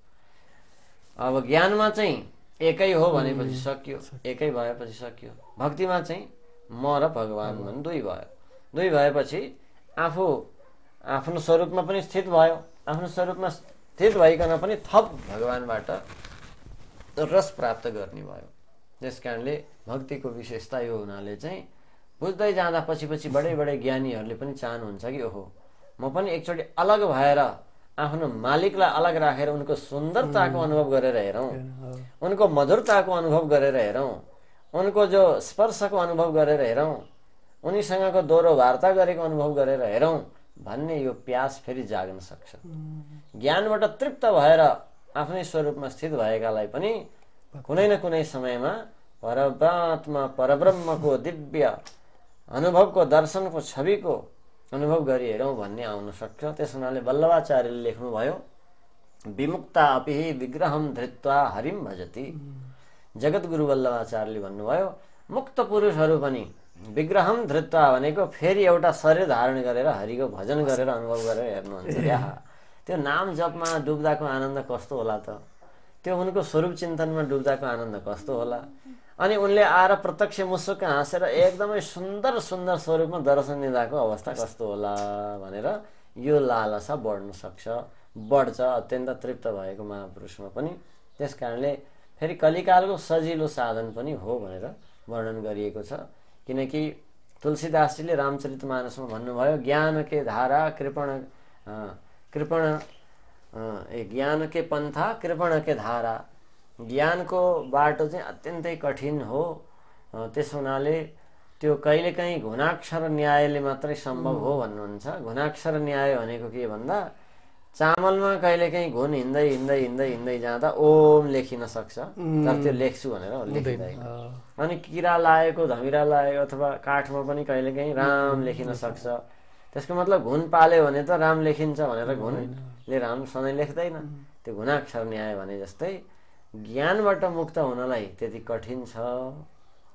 अब ज्ञानमा चाहिँ एकै हो भनेपछि सकियो, एकै भएपछि सकियो। भक्तिमा चाहिँ म र भगवान् भने दुई भयो। दुई भएपछि आफू आफ्नो स्वरूपमा पनि स्थित भयो, आफ्नो स्वरूपमा स्थित भइकन पनि थप भगवानबाट रस प्राप्त गर्ने भयो। त्यस कारणले भक्तिको विशेषता यो हुनाले चाहिँ बुझ्दै जाँदा पछि पछि बडै बडै ज्ञानीहरूले पनि चाहनुहुन्छ कि ओहो म पनि एकचोटि अलग भएर आफ्नो मालिकलाई अलग राखेर उनको सुन्दरताको अनुभव गरेर हेरौँ, उनको मधुरताको अनुभव गरेर हेरौँ, उनको जो स्पर्शको अनुभव गरेर हेरौँ, उनीसँगको दोहोरो वार्ता गरेको अनुभव गरेर हेरौँ भन्ने यो प्यास फेरि जाग्न सक्छ। ज्ञानबाट तृप्त भएर आफ्नै स्वरूपमा स्थित भएकालाई पनि कुनै न कुनै समयमा परमात्मा परब्रह्मको दिव्य अनुभवको दर्शनको छविको अनुभव गरी हेरौँ भन्ने आउन सक्छ। त्यस हुनाले वल्लभाचार्यले लेख्नुभयो विमुक्ता अपि विग्रहम धृत्वा हरिम भजति। जगद्गुरु वल्लभाचार्यले भन्नुभयो मुक्त पुरुषहरू पनि विग्रहम धृत्वा भनेको फेरि एउटा शरीर धारण गरेर हरिको भजन गरेर अनुभव गरेर हेर्नुहुन्छ। त्यो नाम जपमा डुब्दाको आनन्द कस्तो होला त, त्यो उनको स्वरूप चिन्तनमा डुब्दाको आनन्द कस्तो होला। अनि उनले आएर प्रत्यक्ष मुसुक्क हाँसेर एकदमै सुन्दर सुन्दर स्वरूपमा दर्शन दिँदाको अवस्था कस्तो होला भनेर यो लालसा बढ्न सक्छ, बढ्छ अत्यन्त तृप्त भएको महापुरुषमा पनि। त्यस कारणले फेरि कलिकालको सजिलो साधन पनि हो भनेर वर्णन गरिएको छ। किनकि तुलसीदासजीले रामचरितमानसमा भन्नुभयो ज्ञान के धारा कृपण ज्ञान के पन्था कृपण के धारा। ज्ञानको बाटो चाहिँ अत्यन्तै कठिन हो। त्यस हुनाले त्यो कहिलेकाहीँ घुनाक्षर न्यायले मात्रै सम्भव हो भन्नुहुन्छ। घुनाक्षर न्याय भनेको के भन्दा चामलमा कहिलेकाहीँ घुन हिँड्दै हिँड्दै हिँड्दै हिँड्दै जाँदा ओम लेखिन सक्छ, तर त्यो लेख्छु भनेर लेखिँदैन। अनि किरा लागेको, धमिरा लागेको अथवा काठमा पनि कहिलेकाहीँ राम लेखिन सक्छ। त्यसको मतलब घुन पाल्यो भने त राम लेखिन्छ भनेर घुनले राम सधैँ लेख्दैन। त्यो घुनाक्षर न्याय भने जस्तै ज्ञानबाट मुक्त हुनलाई त्यति कठिन छ।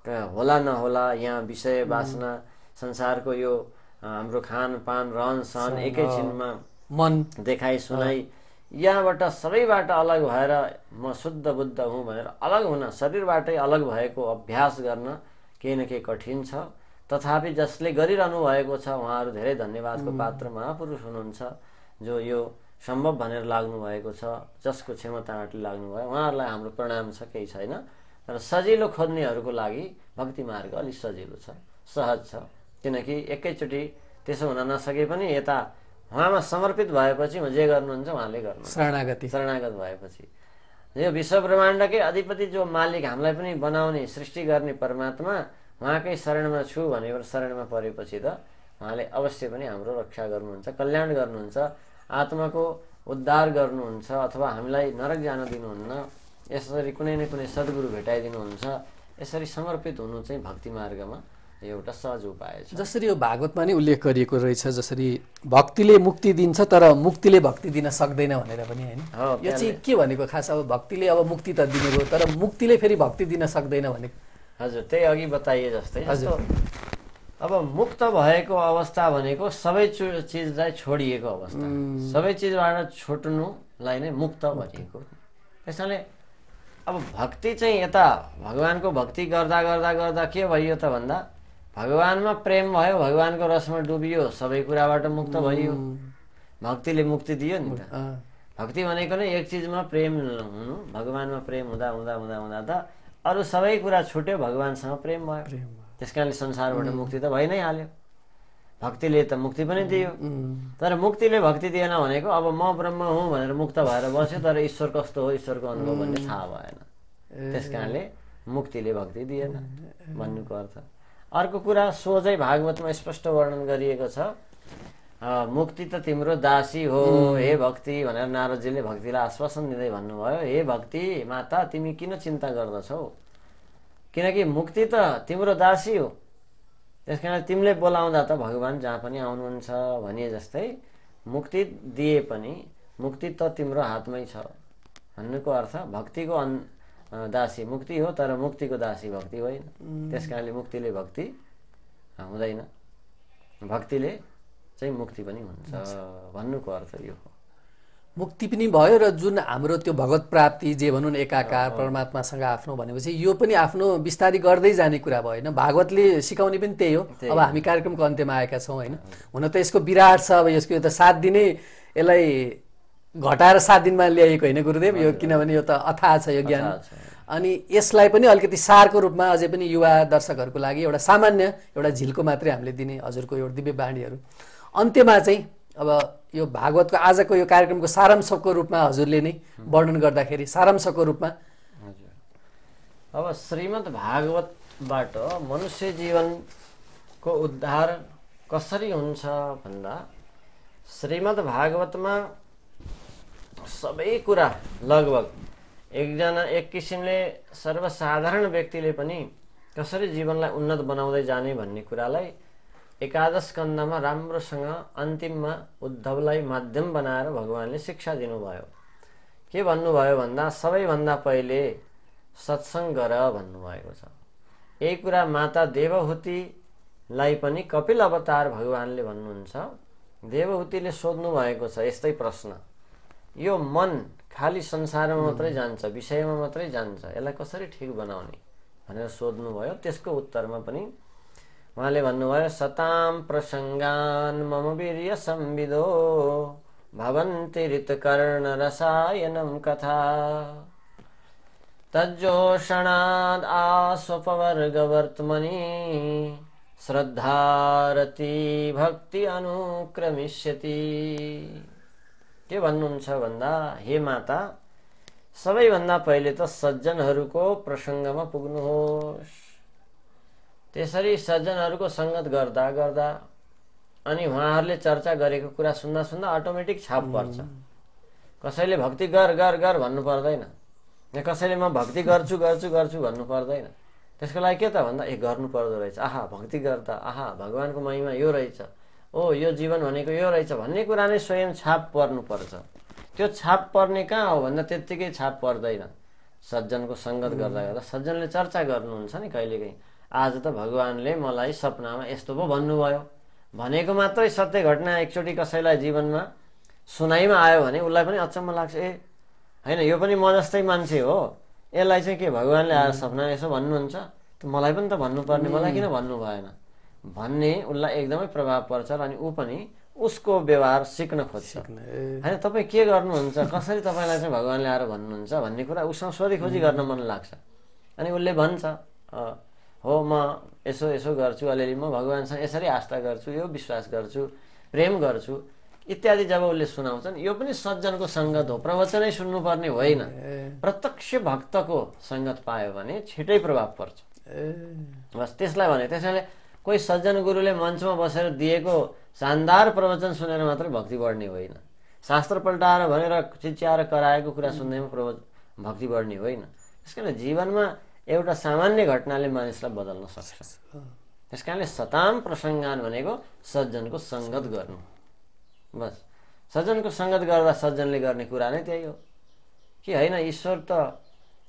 होला नहोला यहाँ विषय वासना संसारको यो हाम्रो खानपान रहन सहन एकैछिनमा मन देखाइ सुनाइ यहाँबाट सबैबाट अलग भएर म शुद्ध बुद्ध हुँ भनेर अलग हुन, शरीरबाटै अलग भएको अभ्यास गर्न केही न केही कठिन छ। तथापि जसले गरिरहनु भएको छ उहाँहरू धेरै धन्यवादको पात्र महापुरुष हुनुहुन्छ, जो यो सम्भव भनेर लाग्नु भएको छ, जसको क्षमताले लाग्नुभयो उहाँहरूलाई हाम्रो प्रणाम छ, केही छैन। तर सजिलो खोज्नेहरूको लागि भक्ति मार्ग अलिक सजिलो छ, सहज छ। किनकि एकैचोटि त्यसो हुन नसके पनि यता उहाँमा समर्पित भएपछि जे गर्नुहुन्छ उहाँले गर्नु, शरणागत भएपछि यो विश्व ब्रह्माण्डकै अधिपति जो मालिक हामीलाई पनि बनाउने सृष्टि गर्ने परमात्मा उहाँकै शरणमा छु भनेर शरणमा परेपछि त उहाँले अवश्य पनि हाम्रो रक्षा गर्नुहुन्छ, कल्याण गर्नुहुन्छ, आत्माको उद्धार गर्नुहुन्छ अथवा हामीलाई नरक जान दिनुहुन्न। यसरी कुनै न कुनै सद्गुरु भेटाइदिनुहुन्छ। यसरी समर्पित हुनु चाहिँ भक्ति मार्गमा एउटा सहज उपाय छ। जसरी यो भागवतमा नै उल्लेख गरिएको रहेछ, जसरी भक्तिले मुक्ति दिन्छ तर मुक्तिले भक्ति दिन सक्दैन भनेर पनि, होइन? यो चाहिँ के भनेको खास? अब भक्तिले अब मुक्ति त दिने भयो तर मुक्तिले फेरि भक्ति दिन सक्दैन भने? हजुर, त्यही अघि बताइए जस्तै अब मुक्त भएको अवस्था भनेको सबै चिजलाई छोडिएको अवस्था, सबै चिजबाट छुट्नुलाई नै मुक्त भनिएको। त्यसैले अब भक्ति चाहिँ यता भगवानको भक्ति गर्दा गर्दा गर्दा के भइयो त भन्दा भगवानमा प्रेम भयो, भगवानको रसमा डुबियो, सबै कुराबाट मुक्त भइयो। भक्तिले मुक्ति दियो नि त। भक्ति भनेको नै एक चिजमा प्रेम हुनु, भगवानमा प्रेम हुँदा हुँदा हुँदा हुँदा त अरू सबै कुरा छुट्यो, भगवानसँग प्रेम भयो। त्यस कारणले संसारबाट मुक्ति त भइ नै हाल्यो। भक्तिले त मुक्ति पनि दियो। तर मुक्तिले भक्ति दिएन भनेको अब म ब्रह्म हुँ भनेर मुक्त भएर बस्यो तर ईश्वर कस्तो हो, ईश्वरको अनुभव भन्ने थाहा भएन। त्यस कारणले मुक्तिले भक्ति दिएन भन्नुको अर्थ। अर्को कुरा सोझै भागवतमा स्पष्ट वर्णन गरिएको छ, मुक्ति त तिम्रो दासी हो हे भक्ति भनेर नारदजीले भक्तिलाई आश्वासन दिँदै भन्नुभयो। हे भक्ति माता, तिमी किन चिन्ता गर्दछौ? किनकि मुक्ति त तिम्रो दासी हो। त्यस कारण तिमीले बोलाउँदा त भगवान जहाँ पनि आउनुहुन्छ भनिए जस्तै मुक्ति दिए पनि मुक्ति त तिम्रो हातमै छ भन्नुको अर्थ भक्तिको दासी मुक्ति हो तर मुक्तिको दासी भक्ति होइन। त्यस कारणले मुक्तिले भक्ति हुँदैन, भक्तिले चाहिँ मुक्ति पनि हुन्छ भन्नुको अर्थ यो हो। मुक्ति पनि भयो र जुन हाम्रो त्यो भगवत प्राप्ति जे भनौँ न एकाकार परमात्मासँग आफ्नो भनेपछि यो पनि आफ्नो बिस्तारी गर्दै जाने कुरा भयो, होइन? भागवतले सिकाउने पनि त्यही हो। अब हामी कार्यक्रमको अन्त्यमा आएका छौँ, होइन? हुन त यसको विराट छ, अब यसको यो त 7 दिनै यसलाई घटाएर 7 दिनमा ल्याइएको होइन गुरुदेव, यो किनभने यो त अथाह छ यो ज्ञान। अनि यसलाई पनि अलिकति सारको रूपमा अझै पनि युवा दर्शकहरूको लागि एउटा सामान्य एउटा झिल्को मात्रै हामीले दिने हजुरको एउटा दिव्य बाणीहरू। अन्त्यमा चाहिँ अब यो भागवतको आजको यो कार्यक्रमको सारांशको रूपमा हजुरले नै वर्णन गर्दाखेरि सारांशको रूपमा। हजुर, अब श्रीमद् भागवतबाट मनुष्य जीवनको उद्धार कसरी हुन्छ भन्दा श्रीमद् भागवतमा सबै कुरा लगभग एक किसिमले सर्वसाधारण व्यक्तिले पनि कसरी जीवनलाई उन्नत बनाउँदै जाने भन्ने कुरालाई एकादश स्कन्धमा राम्रोसँग अन्तिममा उद्धवलाई माध्यम बनाएर भगवानले शिक्षा दिनुभयो। के भन्नुभयो भन्दा सबैभन्दा पहिले सत्सङ्ग गर भन्नुभएको छ। यही कुरा माता देवहूतिलाई पनि कपिल अवतार भगवानले भन्नुहुन्छ। देवहूतिले सोध्नु भएको छ यस्तै प्रश्न, यो मन खाली संसारमा मात्रै जान्छ, विषयमा मात्रै जान्छ, यसलाई कसरी ठिक बनाउने भनेर सोध्नुभयो। त्यसको उत्तरमा पनि उहाँले भन्नुभयो, सताम प्रसङ्गान मम वीर्य संविदो भवन्ति ऋतकर्ण रसायनम कथा तज्जोषणाद् आस्वपवर्गवर्त्मनि श्रद्धारति भक्ति अनुक्रमिष्यति। के भन्नुहुन्छ भन्दा हे माता, सबैभन्दा पहिले त सज्जनहरूको प्रसङ्गमा पुग्नुहोस्। त्यसरी सज्जनहरूको सङ्गत गर्दा गर्दा अनि उहाँहरूले चर्चा गरेको कुरा सुन्दा सुन्दा अटोमेटिक छाप पर्छ। कसैले भक्ति गर गर गर भन्नु पर्दैन, या कसैले म भक्ति गर्छु गर्छु गर्छु भन्नु पर्दैन। त्यसको लागि के त भन्दा गर्नु पर्दो रहेछ, आहा भक्ति गर्दा आहा भगवानको महिमा यो रहेछ, ओ यो जीवन भनेको यो रहेछ भन्ने कुरा नै स्वयं छाप पर्नुपर्छ। त्यो छाप पर्ने कहाँ हो भन्दा त्यत्तिकै छाप पर्दैन। सज्जनको सङ्गत गर्दा गर्दा सज्जनले चर्चा गर्नुहुन्छ नि कहिलेकाहीँ, आज त भगवानले मलाई सपनामा यस्तो पो भन्नुभयो भनेको मात्रै सत्य घटना एकचोटि कसैलाई जीवनमा सुनाइमा आयो भने उसलाई पनि अचम्म लाग्छ, ए होइन यो पनि म जस्तै मान्छे हो, यसलाई चाहिँ के भगवानले आएर सपना यसो भन्नुहुन्छ त मलाई पनि त भन्नुपर्ने, मलाई किन भन्नु भएन भन्ने उसलाई एकदमै प्रभाव पर्छ। र अनि ऊ पनि उसको व्यवहार सिक्न खोज्छ। होइन तपाईँ के गर्नुहुन्छ, कसरी तपाईँलाई चाहिँ भगवानले आएर भन्नुहुन्छ भन्ने कुरा उसँग सोधीखोजी गर्न मन लाग्छ। अनि उसले भन्छ हो म यसो यसो गर्छु, अलिअलि म भगवानसँग यसरी आस्था गर्छु, यो विश्वास गर्छु, प्रेम गर्छु इत्यादि। जब उसले सुनाउँछन् यो पनि सज्जनको सङ्गत हो, प्रवचनै सुन्नुपर्ने होइन। प्रत्यक्ष भक्तको सङ्गत पायो भने छिटै प्रभाव पर्छ। बस त्यसलाई भने त्यसैले कोही सज्जन गुरुले मञ्चमा बसेर दिएको शानदार प्रवचन सुनेर मात्रै भक्ति बढ्ने होइन, शास्त्र पल्टाएर भनेर चिच्याएर कराएको कुरा सुन्दैमा भक्ति बढ्ने होइन। त्यस कारण जीवनमा एउटा सामान्य घटनाले मानिसलाई बदल्न सक्छ। त्यस कारणले सताम प्रसङ्गान भनेको सज्जनको सङ्गत गर्नु। बस सज्जनको सङ्गत गर्दा सज्जनले गर्ने कुरा नै त्यही हो कि होइन ईश्वर त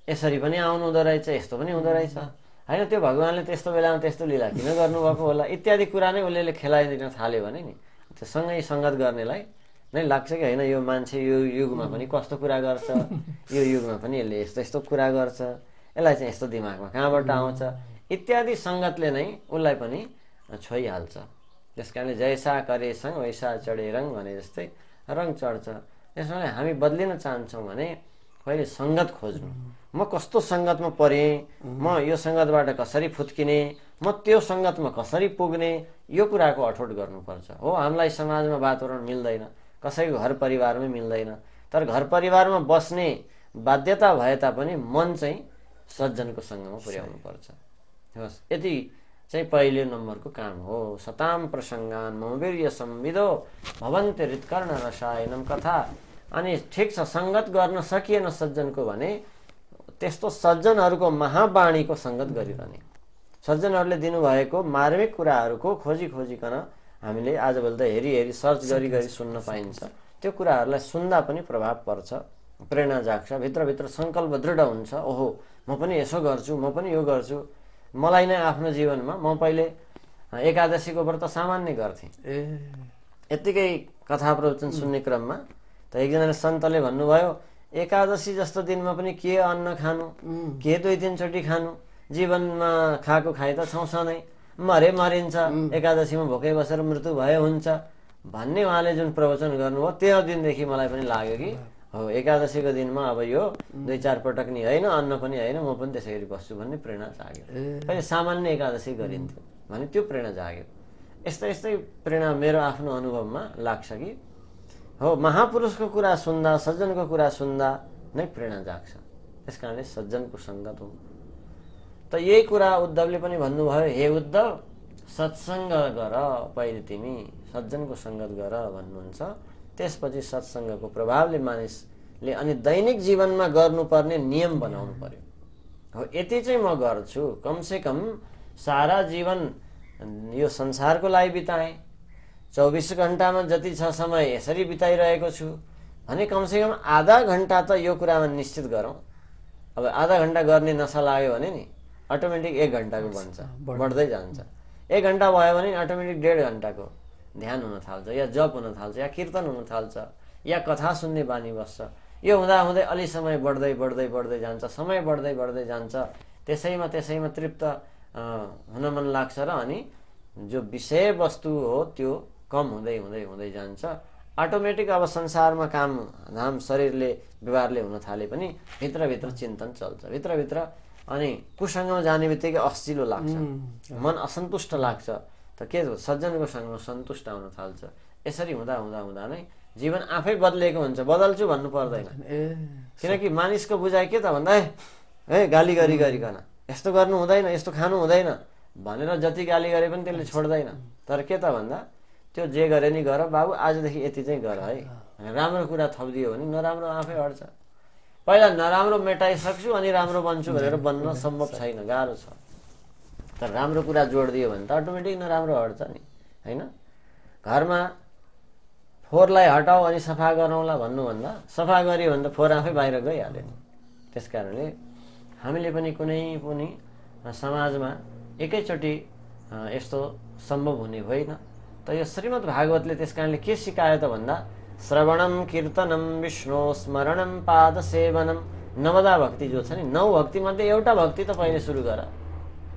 यसरी पनि आउनु हुँदो रहेछ, यस्तो पनि हुँदो रहेछ, होइन त्यो भगवानले त्यस्तो बेलामा त्यस्तो लीला किन गर्नुभएको होला इत्यादि कुरा नै उसले खेलाइदिन थाल्यो भने नि त्यो सँगै सङ्गत गर्नेलाई नै लाग्छ कि होइन यो मान्छे यो युगमा पनि कस्तो कुरा गर्छ, यो युगमा पनि यसले यस्तो यस्तो कुरा गर्छ, यसलाई चाहिँ यस्तो दिमागमा कहाँबाट आउँछ इत्यादि सङ्गतले नै उसलाई पनि छोइहाल्छ। त्यस कारणले जैसा करे सङ वैसा चढे रङ भने जस्तै रङ चढ्छ। त्यसमा हामी बदलिन चाहन्छौँ भने कहिले सङ्गत खोज्नु, म कस्तो सङ्गतमा परेँ, म यो सङ्गतबाट कसरी फुत्किने, म त्यो सङ्गतमा कसरी पुग्ने, यो कुराको अठोट गर्नुपर्छ। हो हामीलाई समाजमा वातावरण मिल्दैन, कसैको घर परिवारमै मिल्दैन, तर घर परिवारमा बस्ने बाध्यता भए तापनि मन चाहिँ सज्जनको सङ्गमा पुर्याउनु पर्छ। हस् यति चाहिँ पहिलो नम्बरको काम हो। सताम प्रसङ्गान मौवीर्य संविदो भवन्ते हृत्कर्ण रसायनम कथा। अनि ठिक छ सङ्गत गर्न सकिएन सज्जनको भने त्यस्तो सज्जनहरूको महावाणीको सङ्गत गरिरहने, सज्जनहरूले दिनुभएको मार्मिक कुराहरूको खोजिकन हामीले आजभोलि त हेरी सर्च गरी सुन्न पाइन्छ। त्यो कुराहरूलाई सुन्दा पनि प्रभाव पर्छ, प्रेरणा जाग्छ, भित्रभित्र सङ्कल्प दृढ हुन्छ, ओहो म पनि यसो गर्छु, म पनि यो गर्छु। मलाई नै आफ्नो जीवनमा म पहिले एकादशीको व्रत सामान्य गर्थेँ। यत्तिकै कथा प्रवचन सुन्ने क्रममा त एकजनाले सन्तले भन्नुभयो एकादशी जस्तो दिनमा पनि के अन्न खानु, के 2-3 चोटि खानु, जीवनमा खाएको खाइ त छौँ सधैँ, मरिन्छ, एकादशीमा भोकै बसेर मृत्यु भए हुन्छ भन्ने उहाँले जुन प्रवचन गर्नुभयो त्यो दिनदेखि मलाई पनि लाग्यो कि हो एकादशीको दिनमा अब यो 2-4 पटक नि होइन अन्न पनि होइन म पनि त्यसै गरी बस्छु भन्ने प्रेरणा जाग्यो। पहिले सामान्य एकादशी गरिन्थ्यो भने त्यो प्रेरणा जाग्यो। यस्तै प्रेरणा मेरो आफ्नो अनुभवमा लाग्छ कि हो महापुरुषको कुरा सुन्दा सज्जनको कुरा सुन्दा नै प्रेरणा जाग्छ। त्यस कारणले सज्जनको सङ्गत हो। त यही कुरा उद्धवले पनि भन्नुभयो, हे उद्धव सत्सङ्ग गर, पहिले तिमी सज्जनको सङ्गत गर भन्नुहुन्छ। त्यसपछि सत्सङ्गको प्रभावले मानिसले अनि दैनिक जीवनमा गर्नुपर्ने नियम बनाउनु पर्यो। हो यति चाहिँ म गर्छु, कमसेकम सारा जीवन यो संसारको लागि बिताएँ, 24 घण्टामा जति छ समय यसरी बिताइरहेको छु भने कमसेकम आधा घण्टा त यो कुरामा निश्चित गरौँ। अब आधा घण्टा गर्ने नसा लाग्यो भने नि अटोमेटिक 1 घण्टाको बन्छ, बढ्दै जान्छ। 1 घण्टा भयो भने अटोमेटिक 1.5 घण्टाको ध्यान हुन थाल्छ, या जप हुन थाल्छ, या कीर्तन हुन थाल्छ, या कथा सुन्ने बानी बस्छ। यो हुँदाहुँदै अलि समय बढ्दै जान्छ, समय बढ्दै जान्छ। त्यसैमा तृप्त हुन मन लाग्छ र अनि जो विषयवस्तु हो त्यो कम हुँदै जान्छ। अटोमेटिक अब संसारमा काम धाम शरीरले व्यवहारले हुन थाले पनि भित्रभित्र चिन्तन चल्छ, भित्रभित्र अनि कुसङ्गमा जाने बित्तिकै असिलो लाग्छ, मन असन्तुष्ट लाग्छ। त के हो सज्जनको सँगमा सन्तुष्ट हुन थाल्छ। यसरी हुँदा नै जीवन आफै बदलेको हुन्छ, बदल्छु भन्नु पर्दैन। किनकि मानिसको बुझाइ के त भन्दा ए गाली गरिकन यस्तो गर्नु हुँदैन, यस्तो खानु हुँदैन भनेर जति गाली गरे पनि त्यसले छोड्दैन। तर के त भन्दा त्यो जे गरे नि गर बाबु, आजदेखि यति चाहिँ गर है, राम्रो कुरा थपिदियो भने नराम्रो आफै हट्छ। पहिला नराम्रो मेटाइसक्छु अनि राम्रो बन्छु भनेर बन्न सम्भव छैन, गाह्रो छ। तर राम्रो कुरा जोडिदियो भने त अटोमेटिक नराम्रो हट्छ नि, होइन? घरमा फोहोरलाई हटाऊ अनि सफा गरौँला भन्नुभन्दा सफा गऱ्यो भने त फोहोर आफै बाहिर गइहाल्यो नि। त्यस कारणले हामीले पनि कुनै पनि समाजमा एकैचोटि यस्तो सम्भव हुने होइन। त यो श्रीमद् भागवतले त्यस कारणले के सिकायो त भन्दा श्रवणम कीर्तनम विष्णु स्मरणम पाद सेवनम, नवदा भक्ति जो छ नि, 9 भक्ति मध्ये एउटा भक्ति त पहिले सुरु गर,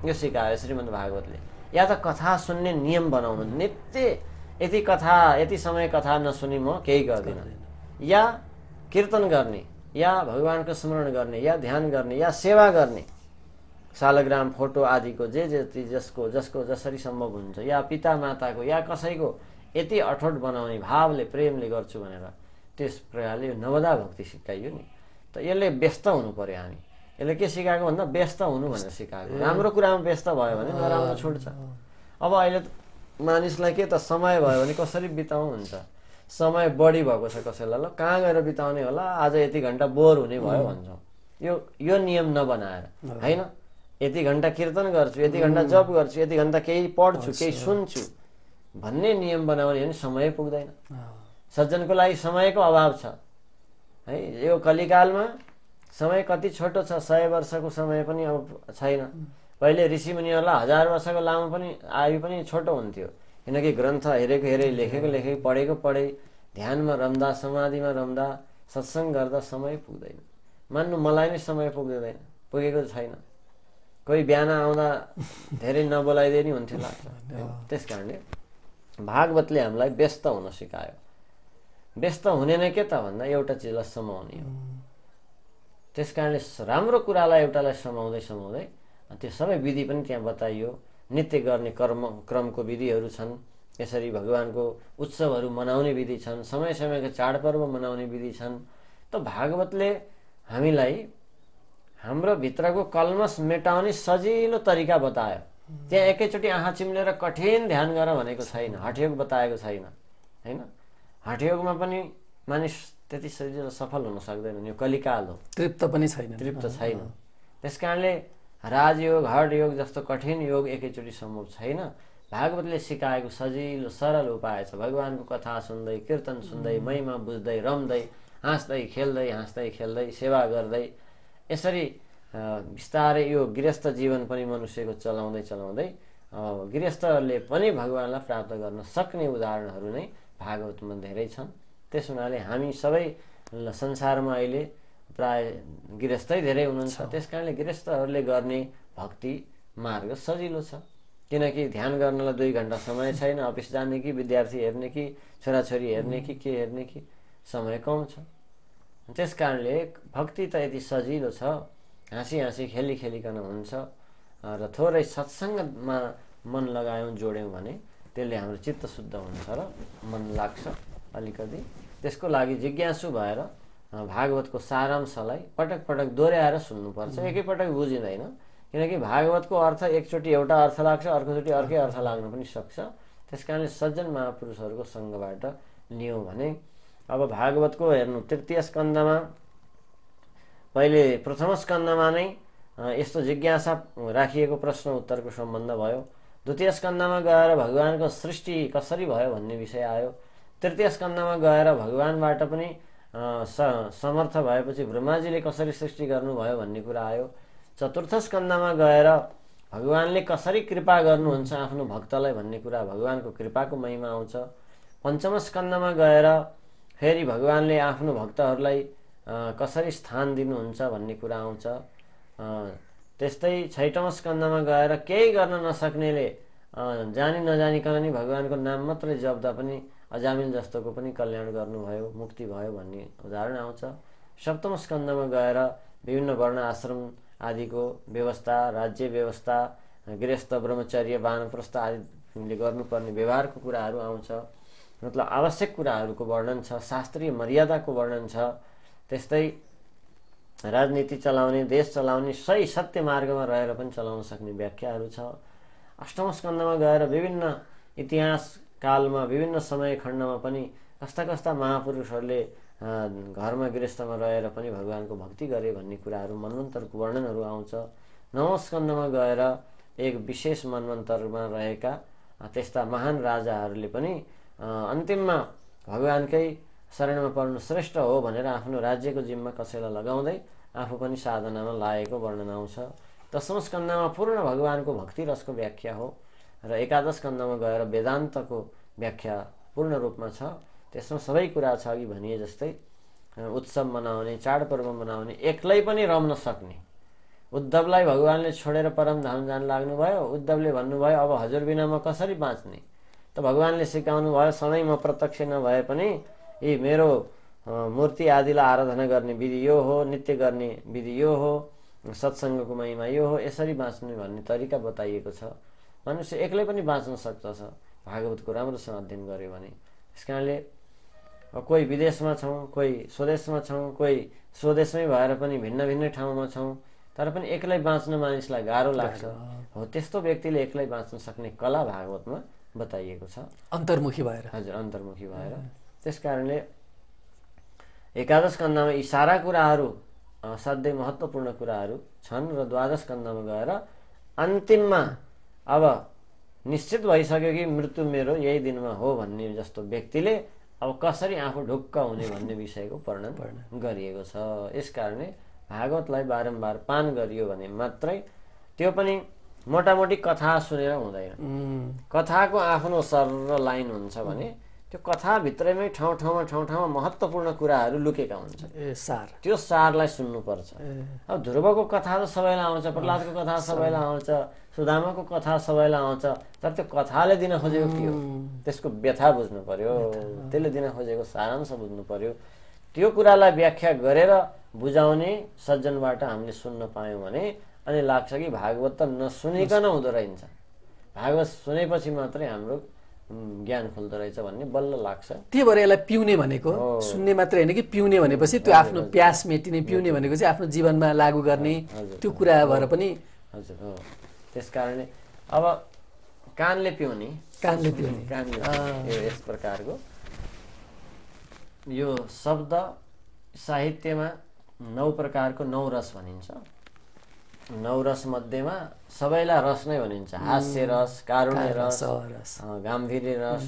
यो सिकायो श्रीमद् भागवतले। या त कथा सुन्ने नियम बनाउनु, नित्य यति कथा यति समय कथा नसुनी म केही गर्दिनँ, या कीर्तन गर्ने, या भगवानको स्मरण गर्ने, या ध्यान गर्ने, या सेवा गर्ने, शालग्राम फोटो आदिको जे जसको जसरी सम्भव हुन्छ, या पिता माताको या कसैको यति अठोट बनाउने भावले प्रेमले गर्छु भनेर त्यस प्रकारले यो नवदा भक्ति सिकाइयो नि। त यसले व्यस्त हुनु पर्यो। हामी यसले के सिकाएको भन्दा व्यस्त हुनु भनेर सिकाएको। राम्रो कुरामा व्यस्त भयो भने नराम्रो छुट्छ। अब अहिले मानिसलाई के त समय भयो भने कसरी बिताउनु हुन्छ, समय बढी भएको छ कसैलाई, ल कहाँ गएर बिताउने होला, आज यति घन्टा बोर हुने भयो भन्छौँ। यो नियम नबनाएर, होइन, यति घन्टा कीर्तन गर्छु, यति घन्टा जप गर्छु, यति घन्टा केही पढ्छु, केही सुन्छु भन्ने नियम बनाउने भने समय पुग्दैन। सज्जनको लागि समयको अभाव छ है। यो कलिकालमा समय कति छोटो छ, 100 वर्षको समय पनि अब छैन। पहिले ऋषिमुनिहरूलाई 1000 वर्षको लामो पनि आयु पनि छोटो हुन्थ्यो, किनकि ग्रन्थ हेरेको लेखेको पढेको ध्यानमा रम्दा, समाधिमा रम्दा, सत्सङ्ग गर्दा समय पुग्दैन। मान्नु मलाई नै समय पुग्दैन, पुगेको छैन। कोही बिहान आउँदा धेरै नबोलाइदिए नि हुन्थ्यो लाग्छ। त्यस कारणले भागवतले हामीलाई व्यस्त हुन सिकायो। व्यस्त हुने नै के त भन्दा एउटा चिजलाई समाउने हो। त्यस कारणले राम्रो कुरालाई एउटालाई समाउँदै त्यो सबै विधि पनि त्यहाँ बताइयो। नित्य गर्ने क्रमको विधिहरू छन्, यसरी भगवानको उत्सवहरू मनाउने विधि छन्, समय समयको चाडपर्व मनाउने विधि छन्। त भागवतले हामीलाई हाम्रो भित्रको कल्मस मेटाउने सजिलो तरिका बतायो। त्यहाँ एकैचोटि आँखा चिम्लेर कठिन ध्यान गर भनेको छैन, हठयोग बताएको छैन, होइन? हठयोगमा पनि मानिस त्यति सजिलो सफल हुन सक्दैन, यो कलिकाल हो, तृप्त छैन। त्यस कारणले राजयोग हठयोग जस्तो कठिन योग एकैचोटि सम्भव छैन। भागवतले सिकाएको सजिलो सरल उपाय छ। भगवानको कथा सुन्दै, कीर्तन सुन्दै, महिमा बुझ्दै, रम्दै, हाँस्दै खेल्दै सेवा गर्दै, यसरी बिस्तारै यो गृहस्थ जीवन पनि मनुष्यको चलाउँदै गृहस्थहरूले पनि भगवानलाई प्राप्त गर्न सक्ने उदाहरणहरू नै भागवतमा धेरै छन्। त्यस हुनाले हामी सबै संसारमा अहिले प्राय गृहस्थै धेरै हुनुहुन्छ। त्यस कारणले गृहस्थहरूले गर्ने भक्ति मार्ग सजिलो छ, किनकि ध्यान गर्नलाई 2 घन्टा समय छैन। अफिस जाने कि विद्यार्थी हेर्ने कि छोराछोरी हेर्ने कि के हेर्ने कि समय कम छ। त्यस कारणले भक्ति त यति सजिलो छ, हाँसी खेलिकन हुन्छ। र थोरै सत्सङ्गमा मन लगायौँ, जोड्यौँ भने त्यसले हाम्रो चित्त शुद्ध हुन्छ र मन लाग्छ अलिकति। त्यसको लागि जिज्ञासु भएर भागवतको सारांशलाई पटक दोहोऱ्याएर सुन्नुपर्छ। एकैपटक बुझिँदैन, किनकि भागवतको अर्थ एकचोटि एउटा अर्थ लाग्छ, अर्कोचोटि अर्कै अर्थ लाग्न पनि सक्छ। त्यस कारणले सज्जन महापुरुषहरूको सँगबाट लियौँ भने अब भागवतको हेर्नु, तृतीय स्कन्धमा पहिले प्रथम स्कन्धमा नै यस्तो जिज्ञासा राखिएको प्रश्न उत्तरको सम्बन्ध भयो। द्वितीय स्कन्धमा गएर भगवानको सृष्टि कसरी भयो भन्ने विषय आयो। तृतीय स्कन्धमा गएर भगवानबाट पनि समर्थ भएपछि ब्रह्माजीले कसरी सृष्टि गर्नुभयो भन्ने कुरा आयो। चतुर्थ स्कन्धमा गएर भगवानले कसरी कृपा गर्नुहुन्छ आफ्नो भक्तलाई भन्ने कुरा, भगवानको कृपाको महिमा आउँछ। पञ्चम स्कन्धमा गएर फेरि भगवानले आफ्नो भक्तहरूलाई कसरी स्थान दिनुहुन्छ भन्ने कुरा आउँछ। त्यस्तै छैटौँ स्कन्धमा गएर केही गर्न नसक्नेले जानी नजानिकन नि भगवानको नाम मात्रै जप्दा पनि अजामिल जस्तोको पनि कल्याण गर्नुभयो, मुक्ति भयो भन्ने उदाहरण आउँछ। सप्तम स्कन्धमा गएर विभिन्न वर्ण आश्रम आदिको व्यवस्था, राज्य व्यवस्था, गृहस्थ ब्रह्मचर्य वानप्रस्थ आदिले गर्नुपर्ने व्यवहारको कुराहरू आउँछ। मतलब आवश्यक कुराहरूको वर्णन छ, शास्त्रीय मर्यादाको वर्णन छ। त्यस्तै राजनीति चलाउने, देश चलाउने सही सत्य मार्गमा रहेर पनि चलाउन सक्ने व्याख्याहरू छ। अष्टम स्कन्धमा गएर विभिन्न इतिहास कालमा, विभिन्न समय खण्डमा पनि कस्ता कस्ता महापुरुषहरूले घरमा गृहस्थमा रहेर पनि भगवानको भक्ति गरे भन्ने कुराहरू मन्वन्तरको वर्णनहरू आउँछ। 9औं स्कन्धमा गएर एक विशेष मन्वन्तरमा रहेका त्यस्ता महान राजाहरूले पनि अन्तिममा भगवानकै शरणमा पर्नु श्रेष्ठ हो भनेर आफ्नो राज्यको जिम्मा कसैलाई लगाउँदै आफू पनि साधनामा लागेको वर्णन आउँछ। 10औं स्कन्धमा पूर्ण भगवानको भक्ति रसको व्याख्या हो र 11 स्कन्धमा गएर वेदान्तको व्याख्या पूर्ण रूपमा छ। त्यसमा सबै कुरा छ अघि भनिए जस्तै उत्सव मनाउने, चाडपर्व मनाउने, एक्लै पनि रम्न सक्ने। उद्धवलाई भगवानले छोडेर परमधाम जान लाग्नुभयो। उद्धवले भन्नुभयो अब हजुर बिना म कसरी बाँच्ने, त भगवानले सिकाउनु भयो सधैँ म प्रत्यक्ष नभए पनि यी मेरो मूर्ति आदिलाई आराधना गर्ने विधि यो हो, नित्य गर्ने विधि यो हो, सत्सङ्गको महिमा यो हो, यसरी बाँच्ने भन्ने तरिका बताइएको छ। मनुष्य एक्लै पनि बाँच्न सक्दछ भागवतको राम्रोसँग अध्ययन गर्यो भने। त्यस कारणले कोही विदेशमा छौँ, कोही स्वदेशमा छौँ, कोही स्वदेशमै भएर पनि भिन्न भिन्न ठाउँमा छौँ, तर पनि एक्लै बाँच्न मानिसलाई गाह्रो लाग्छ। हो त्यस्तो व्यक्तिले एक्लै बाँच्न सक्ने कला भागवतमा बताइएको छ, अन्तर्मुखी भएर। हजुर, अन्तर्मुखी भएर। त्यस कारणले 11 स्कन्धमा यी सारा कुराहरू असाध्यै महत्त्वपूर्ण कुराहरू छन् र 12 स्कन्धमा गएर अन्तिममा अब निश्चित भइसक्यो कि मृत्यु मेरो यही दिनमा हो भन्ने जस्तो व्यक्तिले अब कसरी आफू ढुक्क हुने भन्ने विषयको वर्णन गरिएको छ। यस कारणले भागवतलाई बारम्बार पान गरियो भने मात्रै, त्यो पनि मोटामोटी कथा सुनेर हुँदैन। कथाको आफ्नो सर र लाइन हुन्छ भने त्यो कथाभित्रैमै ठाउँ ठाउँमा महत्त्वपूर्ण कुराहरू लुकेका हुन्छन्। त्यो सारलाई सुन्नुपर्छ। अब ध्रुवको कथा त सबैलाई आउँछ, प्रहलादको कथा सबैलाई आउँछ, सुदामाको कथा सबैलाई आउँछ, तर त्यो कथाले दिन खोजेको के हो त्यसको व्यथा बुझ्नु पर्यो, त्यसले दिन खोजेको सारांश बुझ्नु पर्यो। त्यो कुरालाई व्याख्या गरेर बुझाउने सज्जनबाट हामीले सुन्न पायौँ भने अनि लाग्छ कि भागवत त नसुनिकन हुँदो रहेछ, भागवत सुनेपछि मात्रै हाम्रो ज्ञान खुल्दो रहेछ भन्ने बल्ल लाग्छ। त्यही भएर यसलाई पिउने भनेको सुन्ने मात्रै होइन कि पिउने भनेपछि त्यो आफ्नो प्यास मेटिने, पिउने भनेको चाहिँ आफ्नो जीवनमा लागू गर्ने त्यो कुरा भएर पनि। हजुर हो। त्यस कारणले अब कानले पिउने यो यस प्रकारको यो शब्द साहित्यमा 9 प्रकारको 9 रस भनिन्छ। 9 रस मध्येमा सबैलाई रस नै भनिन्छ। हास्य रस, कारुण्य रस, गाम्भीर्य रस,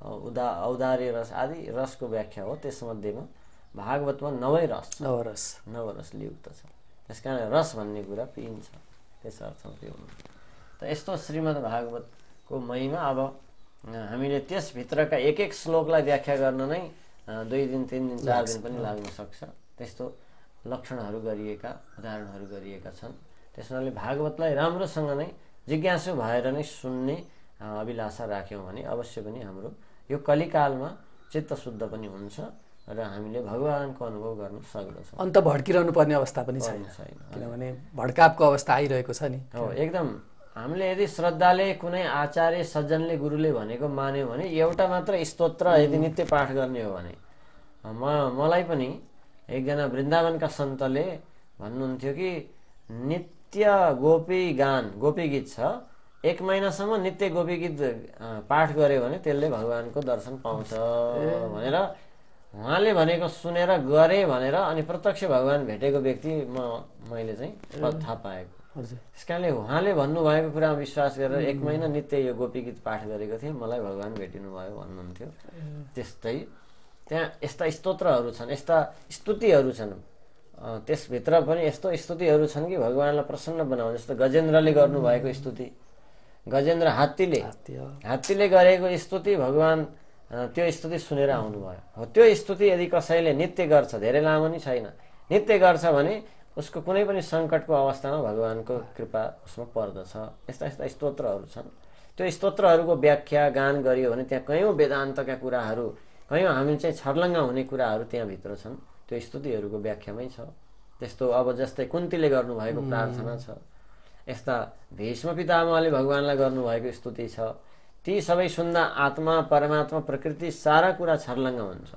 औदार्य रस आदि रसको व्याख्या हो। त्यसमध्येमा भागवतमा 9 रस लियुक्त छ। त्यस कारण रस भन्ने कुरा पिइन्छ, त्यस अर्थमा पिउनु। त यस्तो श्रीमद् भागवतको महिमा अब हामीले त्यसभित्रका एक श्लोकलाई व्याख्या गर्न नै 2 दिन 3 दिन 4 दिन पनि लाग्न सक्छ। त्यस्तो लक्षणहरू गरिएका, उदाहरणहरू गरिएका छन्। त्यसैले भागवतलाई राम्रोसँग नै जिज्ञासु भएर नै सुन्ने अभिलाषा राख्यौँ भने अवश्य पनि हाम्रो यो कलिकालमा चित्त शुद्ध पनि हुन्छ र हामीले भगवानको अनुभव गर्न सक्दछौँ। अन्त भड्किरहनु पर्ने अवस्था पनि छैन, किनभने भड्कापको अवस्था आइरहेको छ नि। हो, एकदम। हामीले यदि श्रद्धाले कुनै आचार्य सज्जनले गुरुले भनेको मान्यो भने एउटा मात्र स्तोत्र यदि नित्य पाठ गर्ने हो भने, मलाई पनि एकजना वृन्दावनका सन्तले भन्नुहुन्थ्यो कि नित्य गोपी गीत छ, 1 महिनासम्म नित्य गोपी गीत पाठ गर्यो भने त्यसले भगवानको दर्शन पाउँछ भनेर उहाँले भनेको सुनेर गरे भनेर अनि प्रत्यक्ष भगवान भेटेको व्यक्ति मैले चाहिँ थाहा पाएको। त्यस कारणले उहाँले भन्नुभएको कुरामा विश्वास गरेर 1 महिना नित्य यो गोपी गीत पाठ गरेको थिएँ, मलाई भगवान भेटिनु भयो भन्नुहुन्थ्यो। त्यस्तै त्यहाँ यस्ता स्तोत्रहरू छन्, यस्ता स्तुतिहरू छन्, त्यसभित्र पनि यस्तो स्तुतिहरू छन् कि भगवानलाई प्रसन्न बनाउने। जस्तो गजेन्द्रले गर्नुभएको स्तुति, गजेन्द्र हात्तीले गरेको स्तुति भगवान त्यो स्तुति सुनेर आउनुभयो। हो, त्यो स्तुति यदि कसैले नित्य गर्छ, धेरै लामो नि छैन, नित्य गर्छ भने उसको कुनै पनि सङ्कटको अवस्थामा भगवानको कृपा उसमा पर्दछ। यस्ता यस्ता स्तोत्रहरू छन्। त्यो स्तोत्रहरूको व्याख्या गान गरियो भने त्यहाँ कयौँ वेदान्तका कुराहरू, कयौँ हामी चाहिँ छर्लङ्ग हुने कुराहरू त्यहाँभित्र छन्। त्यो स्तुतिहरूको व्याख्यामै छ। त्यस्तो अब जस्तै कुन्तीले गर्नुभएको प्रार्थना छ, यस्ता भीष्म पितामहले भगवानलाई गर्नुभएको स्तुति छ। ती सबै सुन्दा आत्मा, परमात्मा, प्रकृति सारा कुरा छर्लङ्ग हुन्छ।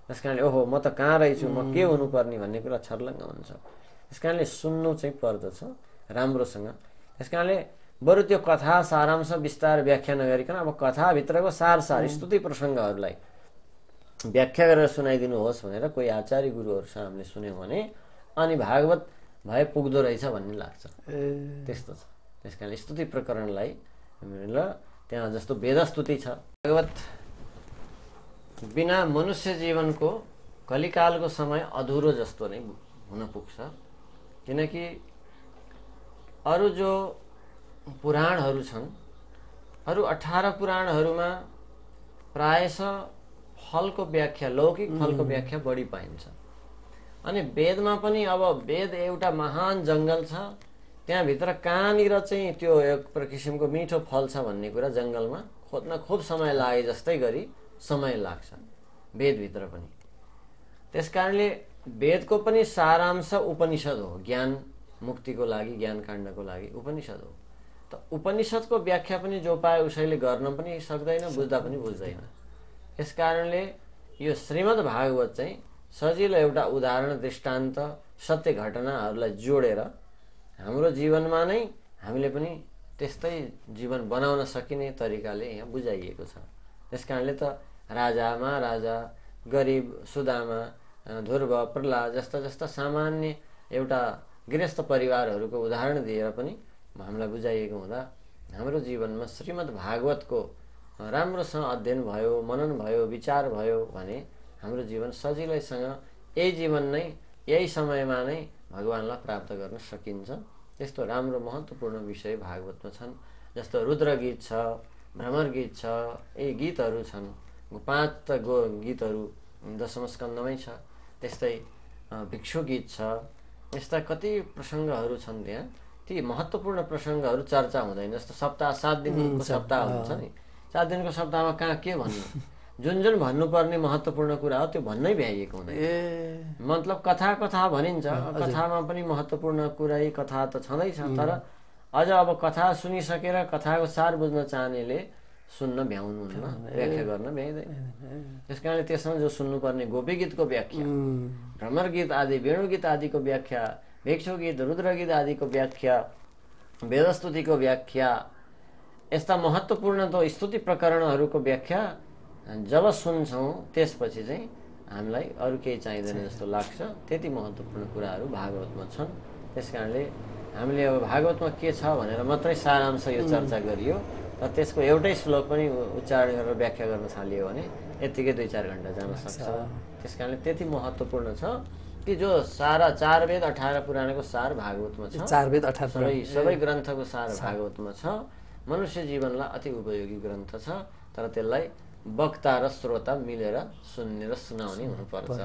त्यस कारणले ओहो म त कहाँ रहेछु, म के हुनुपर्ने भन्ने कुरा छर्लङ्ग हुन्छ। त्यस कारणले सुन्नु चाहिँ पर्दछ राम्रोसँग। त्यस कारणले बरु त्यो कथा सारांश विस्तार व्याख्या नगरिकन अब कथाभित्रको सार स्तुति प्रसङ्गहरूलाई व्याख्या गरेर सुनाइदिनुहोस् भनेर कोही आचार्य गुरुहरूसँग हामीले सुन्यौँ भने अनि भागवत भए पुग्दो रहेछ भन्ने लाग्छ। त्यस्तो छ। त्यस कारण स्तुति प्रकरणलाई र त्यहाँ जस्तो वेदस्तुति छ, भागवत बिना मनुष्य जीवनको कलिकालको समय अधुरो जस्तो नै हुन पुग्छ। किनकि अरू जो पुराणहरू छन्, अरू 18 पुराणहरूमा प्रायशः फलको व्याख्या, लौकिक फलको व्याख्या बढी पाइन्छ। अनि वेदमा पनि अब वेद एउटा महान जङ्गल छ, त्यहाँभित्र कहाँनिर चाहिँ त्यो एक किसिमको मिठो फल छ भन्ने कुरा जङ्गलमा खोज्न खुब समय लागे जस्तै गरी समय लाग्छ वेदभित्र पनि। त्यस कारणले वेदको पनि सारांश उपनिषद हो। ज्ञान मुक्तिको लागि, ज्ञान काण्डको लागि उपनिषद हो। त उपनिषदको व्याख्या पनि जो पाए उसैले गर्न पनि सक्दैन, बुझ्दा पनि बुझ्दैन। यस कारणले यो श्रीमद् भागवत चाहिँ सजिलो एउटा उदाहरण, दृष्टान्त, सत्य घटनाहरूलाई जोडेर हाम्रो जीवनमा नै हामीले पनि त्यस्तै जीवन बनाउन सकिने तरिकाले यहाँ बुझाइएको छ। त्यस कारणले त राजा, महाराजा, गरिब, सुदामा, ध्रुव, प्रह्लाद जस्ता जस्ता सामान्य एउटा गृहस्थ परिवारहरूको उदाहरण दिएर पनि हामीलाई बुझाइएको हुँदा हाम्रो जीवनमा श्रीमद् भागवतको राम्रोसँग अध्ययन भयो, मनन भयो, विचार भयो भने हाम्रो जीवन सजिलैसँग यही जीवन नै, यही समयमा नै भगवानलाई प्राप्त गर्न सकिन्छ। त्यस्तो राम्रो महत्त्वपूर्ण विषय भागवतमा छन्। जस्तो रुद्र गीत छ, भ्रमर गीत छ, यी गीतहरू छन्। 5 गीतहरू दशम स्कन्धमै छ। त्यस्तै भिक्षु गीत छ। यस्ता कति प्रसङ्गहरू छन् त्यहाँ। ती महत्त्वपूर्ण प्रसङ्गहरू चर्चा हुँदैन। जस्तो सप्ताह 7 दिनको सप्ताह हुन्छ नि, 7 दिनको सप्ताहमा कहाँ के भन्नु, जुन जुन भन्नुपर्ने महत्त्वपूर्ण कुरा हो त्यो भन्नै भ्याइएको हुँदैन। मतलब कथा भनिन्छ, कथामा पनि महत्त्वपूर्ण कुरा कथा त छँदैछ, तर अझ अब कथा सुनिसकेर कथाको सार बुझ्न चाहनेले सुन्न भ्याउनुहुन्न, व्याख्या गर्न भ्याइँदैन। त्यस कारणले त्यसमा जो सुन्नुपर्ने गोपी गीतको व्याख्या, भ्रमर गीत आदि, वेणु गीत आदिको व्याख्या, भिक्षु गीत, रुद्र गीत आदिको व्याख्या, वेदस्तुतिको व्याख्या, यस्ता महत्त्वपूर्ण त स्तुति प्रकरणहरूको व्याख्या जब सुन्छौँ त्यसपछि चाहिँ हामीलाई अरू केही चाहिँदैन जस्तो लाग्छ। त्यति महत्त्वपूर्ण कुराहरू भागवतमा छन्। त्यस कारणले हामीले अब भागवतमा के छ भनेर मात्रै सारांश यो चर्चा गरियो, तर त्यसको एउटै श्लोक पनि उच्चारण गरेर व्याख्या गर्न थालियो भने यत्तिकै 2-4 घन्टा जान सक्छ। त्यस कारणले त्यति महत्त्वपूर्ण छ कि जो सारा 4 वेद 18 पुराणको सार भागवतमा छ। 4 वेद 18 सबै ग्रन्थको सार भागवतमा छ। मनुष्य जीवनलाई अति उपयोगी ग्रन्थ छ, तर त्यसलाई वक्ता र श्रोता मिलेर सुन्ने र सुनाउने हुनुपर्छ।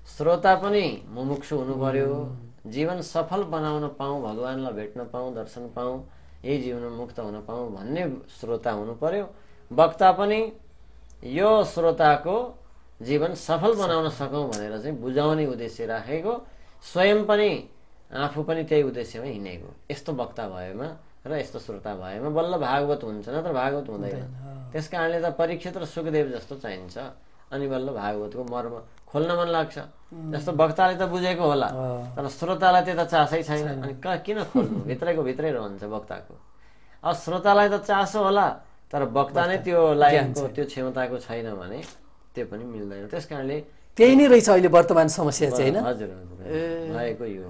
श्रोता पनि मुमुक्षु हुनु पर्यो, जीवन सफल बनाउन पाऊँ, भगवानलाई भेट्न पाऊँ, दर्शन पाऊँ, यही जीवनमा मुक्त हुन पाऊँ भन्ने श्रोता हुनु पर्यो। वक्ता पनि यो श्रोताको जीवन सफल बनाउन सकौँ भनेर चाहिँ बुझाउने उद्देश्य राखेको, स्वयं पनि आफू पनि त्यही उद्देश्यमा हिँडेको। यस्तो वक्ता भएमा र यस्तो श्रोता भएमा बल्ल भागवत हुन्छ, नत्र भागवत हुँदैन। त्यस कारणले त परीक्षित र सुखदेव जस्तो चाहिन्छ, अनि बल्ल भागवतको मर्म खोल्न मन लाग्छ। जस्तो वक्ताले त बुझेको होला, तर श्रोतालाई त्यता चासै छैन, अनि किन खोल्नु, भित्रैको भित्रै रहन्छ वक्ताको। अब श्रोतालाई त चासो होला, तर वक्ता नै त्यो लाइनको त्यो क्षमताको छैन भने त्यो पनि मिल्दैन। त्यस कारणले त्यही नै रहेछ अहिले वर्तमान समस्या चाहिँ, होइन? हजुर भएको यो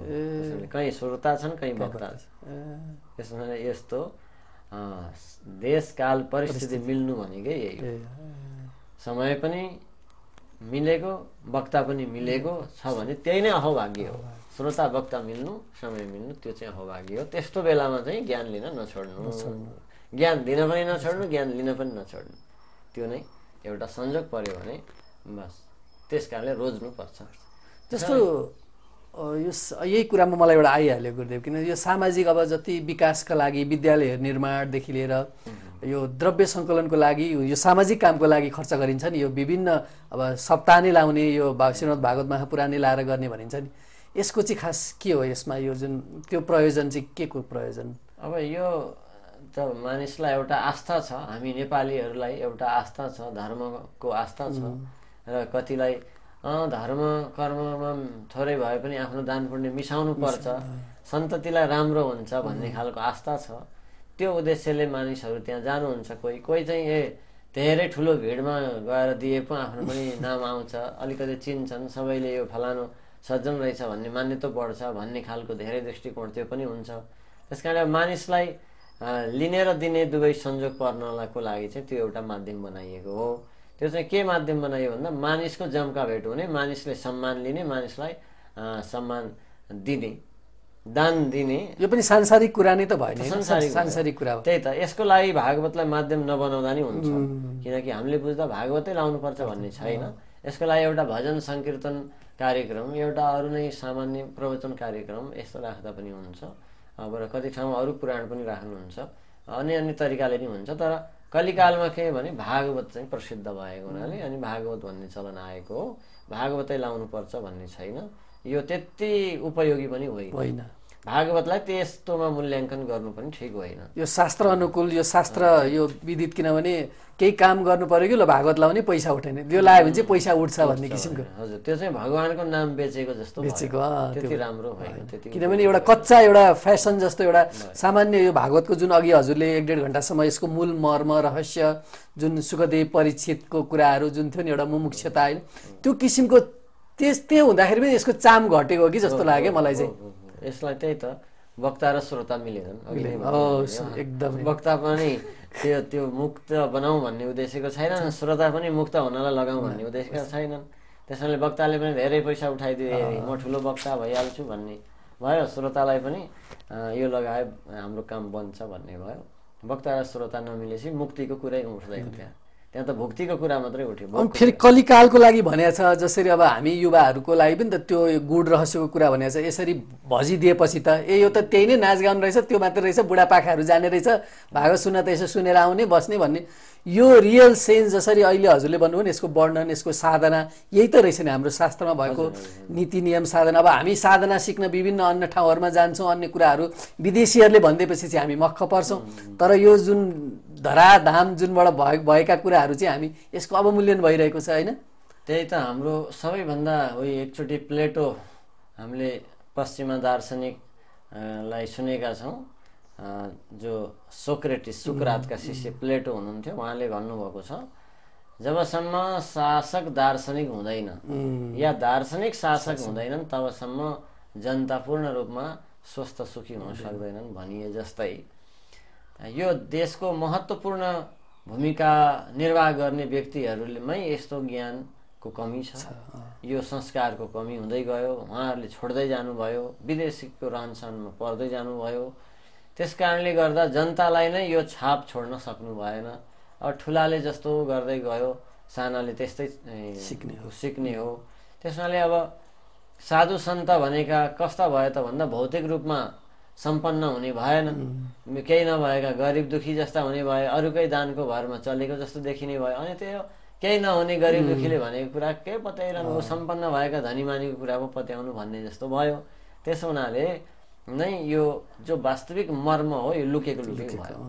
कहीँ श्रोता छन्, कहीँ वक्ता छ। त्यसमा यस्तो देशकाल परिस्थिति मिल्नु भनेकै यही हो। समय पनि मिलेको, वक्ता पनि मिलेको छ भने त्यही नै अहोभाग्य हो। श्रोता वक्ता मिल्नु, समय मिल्नु, त्यो चाहिँ अहोभाग्य हो। त्यस्तो बेलामा चाहिँ ज्ञान लिन नछोड्नु, ज्ञान दिन पनि नछोड्नु, ज्ञान लिन पनि नछोड्नु। त्यो नै एउटा संयोग पर्यो भने बस त्यस कारणले रोज्नुपर्छ। जस्तो यही कुरामा मलाई एउटा आइहाल्यो गुरुदेव, किन यो सामाजिक अब जति विकासका लागि विद्यालयहरू निर्माणदेखि लिएर यो द्रव्य सङ्कलनको लागि, यो सामाजिक कामको लागि खर्च गरिन्छ नि, यो विभिन्न अब सप्ताह नै लाउने, यो श्रीमद् भागवत महापुराण नै लाएर गर्ने भनिन्छ नि, यसको चाहिँ खास के हो? यसमा यो जुन त्यो प्रयोजन चाहिँ के को प्रयोजन? अब यो त मानिसलाई एउटा आस्था छ, हामी नेपालीहरूलाई एउटा आस्था छ, धर्मको आस्था छ, र कतिलाई धर्म कर्ममा थोरै भए पनि आफ्नो दान पुण्य मिसाउनु पर्छ, सन्ततिलाई राम्रो हुन्छ भन्ने खालको आस्था छ। त्यो उद्देश्यले मानिसहरू त्यहाँ जानुहुन्छ। कोही चाहिँ धेरै ठुलो भिडमा गएर दिए पो आफ्नो पनि नाम आउँछ, अलिकति चिन्छन्, सबैले यो फलानु सज्जन रहेछ भन्ने मान्यता बढ्छ भन्ने खालको धेरै दृष्टिकोण त्यो पनि हुन्छ। त्यस कारण मानिसलाई लिने र दिने दुवै संयोग पर्नको लागि चाहिँ त्यो एउटा माध्यम बनाइएको हो। त्यो चाहिँ के माध्यम बनाइयो भन्दा मानिसको जम्का भेट हुने, मानिसले सम्मान लिने, मानिसलाई सम्मान दिने, दान दिने। यो पनि सांसारिक कुरा नै त भयो नि, सांसारिक कुरा हो। त्यही त, यसको लागि भागवतलाई माध्यम नबनाउँदा नि हुन्छ, किनकि हामीले बुझ्दा भागवतै लाउनुपर्छ भन्ने छैन। यसको लागि एउटा भजन सङ्कीर्तन कार्यक्रम, एउटा अरू नै सामान्य प्रवचन कार्यक्रम यस्तो राख्दा पनि हुन्छ। अब कति ठाउँमा अरू पुराण पनि राख्नुहुन्छ, अन्य अन्य तरिकाले नि हुन्छ। तर कलिकालमा के भने भागवत चाहिँ प्रसिद्ध भएको हुनाले अनि भागवत भन्ने चलन आएको हो। भागवतै लाउनुपर्छ भन्ने छैन, यो त्यति उपयोगी पनि होइन। भागवतलाई त्यस्तोमा मूल्याङ्कन गर्नु पनि ठिक होइन। यो शास्त्र अनुकूल, यो शास्त्र यो विदित, किनभने केही काम गर्नु पर्यो कि ल भागवत लाउने पैसा उठाउने, यो लायो भने चाहिँ पैसा उठ्छ भन्ने किसिमको। हजुर, त्यो चाहिँ भगवानको नाम बेचेको जस्तो बेचेको, त्यति राम्रो होइन। त्यति किनभने एउटा कच्चा एउटा फेसन जस्तो एउटा सामान्य यो भागवतको जुन अघि हजुरले 1.5 घण्टासम्म यसको मूल मर्म रहस्य जुन सुखदेव परीक्षितको कुराहरू जुन थियो नि, एउटा मुमुक्षता होइन, त्यो किसिमको त्यो हुँदाखेरि पनि यसको चाम घटेको हो कि जस्तो लाग्यो मलाई चाहिँ। यसलाई त्यही त वक्ता र श्रोता मिलेनन्, एकदम वक्ता पनि त्यो मुक्त बनाऊ भन्ने उद्देश्यको छैनन्, श्रोता पनि मुक्त हुनलाई लगाउँ भन्ने उद्देश्यका छैनन्। त्यसैले वक्ताले पनि धेरै पैसा उठाइदिए म ठुलो वक्ता भइहाल्छु भन्ने भयो, श्रोतालाई पनि यो लगाए हाम्रो काम बन्छ भन्ने भयो। वक्ता र श्रोता नमिलेपछि मुक्तिको कुरै उठ्दैन, त्यहाँ त भुक्तिको कुरा मात्रै उठ्यो। अनि फेरि कलिकालको लागि भनेको छ, जसरी अब हामी युवाहरूको लागि पनि त त्यो गुड रहस्यको कुरा भनेको छ। यसरी भजिदिएपछि त यो त त्यही नै नाचगान रहेछ, त्यो मात्रै रहेछ, बुढापाकाहरू जाने रहेछ, भागवत सुन्न त यसो सुनेर आउने बस्ने भन्ने, यो रियल सेन्स जसरी अहिले हजुरले भन्नुभयो नि, यसको वर्णन, यसको साधना यही त रहेछ नि हाम्रो शास्त्रमा भएको नीति नियम साधना। अब हामी साधना सिक्न विभिन्न अन्य ठाउँहरूमा जान्छौँ, अन्य कुराहरू विदेशीहरूले भनिदिएपछि चाहिँ हामी मक्ख पर्छौँ। तर यो जुन धराधाम जुनबाट भएका कुराहरू चाहिँ हामी यसको अवमूल्यन भइरहेको छ होइन। त्यही त हाम्रो सबैभन्दा एकचोटि प्लेटो हामीले पश्चिमा दार्शनिकलाई सुनेका छौँ, जो सोक्रेटिस सुकरातका शिष्य प्लेटो हुनुहुन्थ्यो, उहाँले भन्नुभएको छ जबसम्म शासक दार्शनिक हुँदैन या दार्शनिक शासक हुँदैनन् तबसम्म जनता पूर्ण रूपमा स्वस्थ सुखी हुन सक्दैनन् भनिए जस्तै यो देशको महत्त्वपूर्ण भूमिका निर्वाह गर्ने व्यक्तिहरूमै यस्तो ज्ञानको कमी छ, यो संस्कारको कमी हुँदै गयो, उहाँहरूले छोड्दै जानुभयो, विदेशीको रहनसहनमा पर्दै जानुभयो। त्यस कारणले गर्दा जनतालाई नै यो छाप छोड्न सक्नु भएन। अब ठुलाले जस्तो गर्दै गयो सानाले त्यस्तै सिक्ने हो। त्यसमाले अब साधु सन्त भनेका कस्ता भयो त भन्दा भौतिक रूपमा सम्पन्न हुने भएनन्, केही नभएका गरिब दुखी जस्ता हुने भए, अरूकै दानको भरमा चलेको जस्तो देखिने भयो। अनि त्यो केही नहुने गरिब दुखीले भनेको कुरा के पत्याइरहनु, सम्पन्न भएका धनीमानीको कुरा पो पत्याउनु भन्ने जस्तो भयो। त्यसो हुनाले नै यो जो वास्तविक मर्म हो यो लुकेको भयो।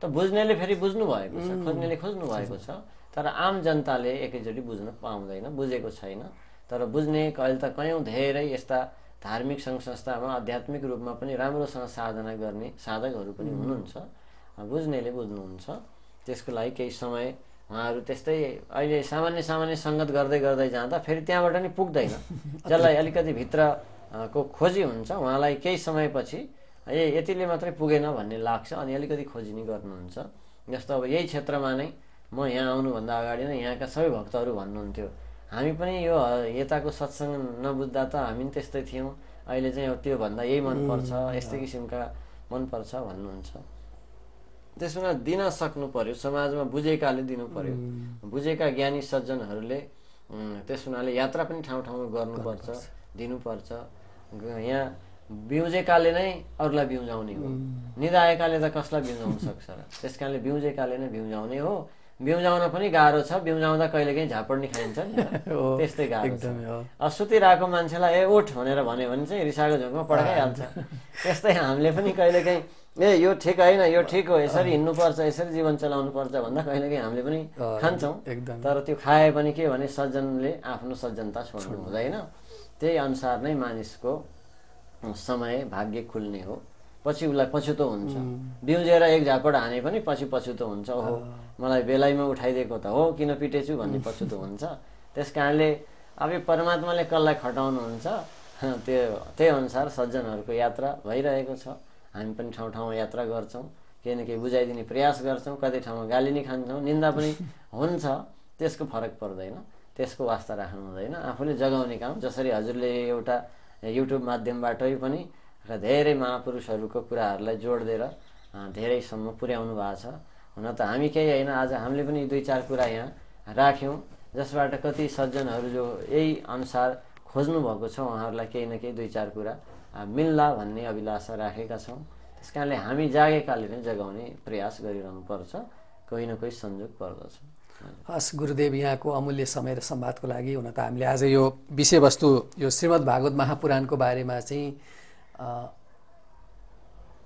त बुझ्नेले फेरि बुझ्नु भएको छ, खोज्नेले खोज्नु भएको छ, तर आम जनताले एकैचोटि बुझ्न पाउँदैन, बुझेको छैन। तर बुझ्ने अहिले त कयौँ धेरै यस्ता धार्मिक सङ्घ संस्थामा आध्यात्मिक रूपमा पनि राम्रोसँग साधना गर्ने साधकहरू पनि हुनुहुन्छ, बुझ्नेले बुझ्नुहुन्छ। त्यसको लागि केही समय उहाँहरू त्यस्तै अहिले सामान्य सङ्गत गर्दै गर्दै जाँदा फेरि त्यहाँबाट नि पुग्दैन, जसलाई अलिकति भित्रको खोजी हुन्छ उहाँलाई केही समयपछि यतिले मात्रै पुगेन भन्ने लाग्छ, अनि अलिकति खोजी नि गर्नुहुन्छ। जस्तो अब यही क्षेत्रमा नै म यहाँ आउनुभन्दा अगाडि नै यहाँका सबै भक्तहरू भन्नुहुन्थ्यो हामी पनि यो यताको सत्सङ्ग नबुझ्दा त हामी पनि त्यस्तै थियौँ, अहिले चाहिँ त्योभन्दा यही मनपर्छ, यस्तै किसिमका मनपर्छ भन्नुहुन्छ। त्यसमा दिन सक्नु पर्यो, समाजमा बुझेकाले दिनु पर्यो, बुझेका ज्ञानी सज्जनहरूले। त्यस हुनाले यात्रा पनि ठाउँ ठाउँमा गर्नुपर्छ, दिनुपर्छ। यहाँ बिउजेकाले नै अरूलाई बिउजाउने हो, निदाएकाले त कसलाई बिउजाउन सक्छ र? त्यस कारणले बिउजेकाले नै बिउजाउने हो। बिउजाउन पनि गाह्रो छ, बिउजाउँदा कहिलेकाहीँ झापड्नी खाइन्छ नि, त्यस्तै गाह्रो छ। सुतिरहेको मान्छेलाई उठ भनेर भन्यो भने चाहिँ रिसाको झोकमा पड्काइहाल्छ। त्यस्तै हामीले पनि कहिलेकाहीँ यो ठिक होइन, यो ठिक हो, यसरी हिँड्नुपर्छ, यसरी जीवन चलाउनु पर्छ भन्दा कहिलेकाहीँ हामीले पनि खान्छौँ। तर त्यो खाए पनि के भने सज्जनले आफ्नो सज्जनता छोड्नु हुँदैन। त्यही अनुसार नै मानिसको समय भाग्य खुल्ने हो। पछि उसलाई पछुतो हुन्छ, बिउजेर एक झापड हाने पनि पछि पछुतो हुन्छ, ओहो मलाई बेलायमा उठाइदिएको त हो, किन पिटेछु भन्ने पछुतो हुन्छ। त्यस कारणले अब यो परमात्माले कसलाई खटाउनुहुन्छ त्यही अनुसार सज्जनहरूको यात्रा भइरहेको छ। हामी पनि ठाउँ ठाउँमा यात्रा गर्छौँ, केही न केही बुझाइदिने प्रयास गर्छौँ, कतै ठाउँमा गाली नै खान्छौँ, निन्दा पनि हुन्छ, त्यसको फरक पर्दैन, त्यसको वास्ता राख्नु हुँदैन। आफूले जगाउने काम, जसरी हजुरले एउटा युट्युब माध्यमबाटै पनि धेरै महापुरुषहरूको कुराहरूलाई जोडिदिएर धेरैसम्म पुर्याउनु भएको छ। हुन त हामी केही होइन, आज हामीले पनि 2-4 कुरा यहाँ राख्यौँ, जसबाट कति सज्जनहरू जो यही अनुसार खोज्नु भएको छ उहाँहरूलाई केही न केही 2-4 कुरा मिल्ला भन्ने अभिलाषा राखेका छौँ। त्यस कारणले हामी जागेकाले नै जगाउने प्रयास गरिरहनु पर्छ, कोही न कोही संयोग पर्दछ। हस् गुरुदेव, यहाँको अमूल्य समय र संवादको लागि। हुन त हामीले आज यो विषयवस्तु यो श्रीमद् भागवत महापुराणको बारेमा चाहिँ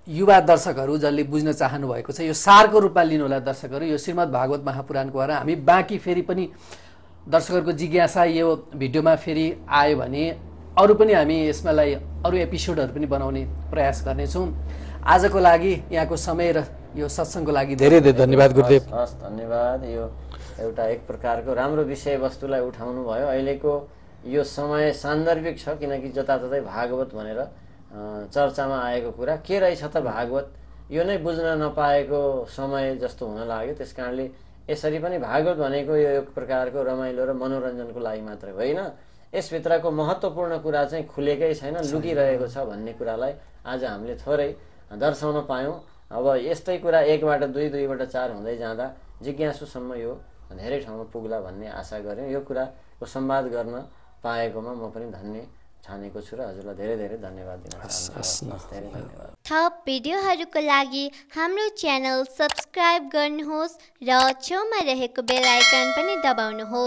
युवा दर्शकहरू जसले बुझ्न चाहनु भएको छ यो सारको रूपमा लिनु होला दर्शकहरू। यो श्रीमद् भागवत महापुराणको बारेमा हामी बाँकी फेरि पनि दर्शकहरूको जिज्ञासा यो भिडियोमा फेरि आयो भने अरू पनि हामी यसमालाई अरू एपिसोडहरू पनि बनाउने प्रयास गर्नेछौँ। आजको लागि यहाँको समय र यो सत्सङ्गको लागि धेरै धेरै धन्यवाद गुरुदेव। हस् धन्यवाद। यो एउटा एक प्रकारको राम्रो विषयवस्तुलाई उठाउनु भयो। अहिलेको यो समय सान्दर्भिक छ, किनकि जताततै भागवत भनेर चर्चामा आएको कुरा के रहेछ त भागवत, यो नै बुझ्न नपाएको समय जस्तो हुन लाग्यो। त्यस कारणले यसरी पनि भागवत भनेको यो एक प्रकारको रमाइलो र मनोरञ्जनको लागि मात्रै होइन, यसभित्रको महत्त्वपूर्ण कुरा चाहिँ खुलेकै छैन, लुकिरहेको छ भन्ने कुरालाई आज हामीले थोरै दर्शाउन पायौँ। अब यस्तै कुरा 1बाट 2, 2बाट 4 हुँदै जाँदा जिज्ञासुसम्म यो धेरै ठाउँमा पुग्ला भन्ने आशा गऱ्यौँ। यो कुराको संवाद गर्न पाएकोमा म पनि धन्य ठानेको छु र हजुरलाई धेरै धेरै धन्यवाद दिन चाहन्छु। धेरै धन्यवाद। थप भिडियोहरूको लागि हाम्रो च्यानल सब्स्क्राइब गर्नुहोस् र छेउमा रहेको बेल आइकन पनि दबाउनुहोस्।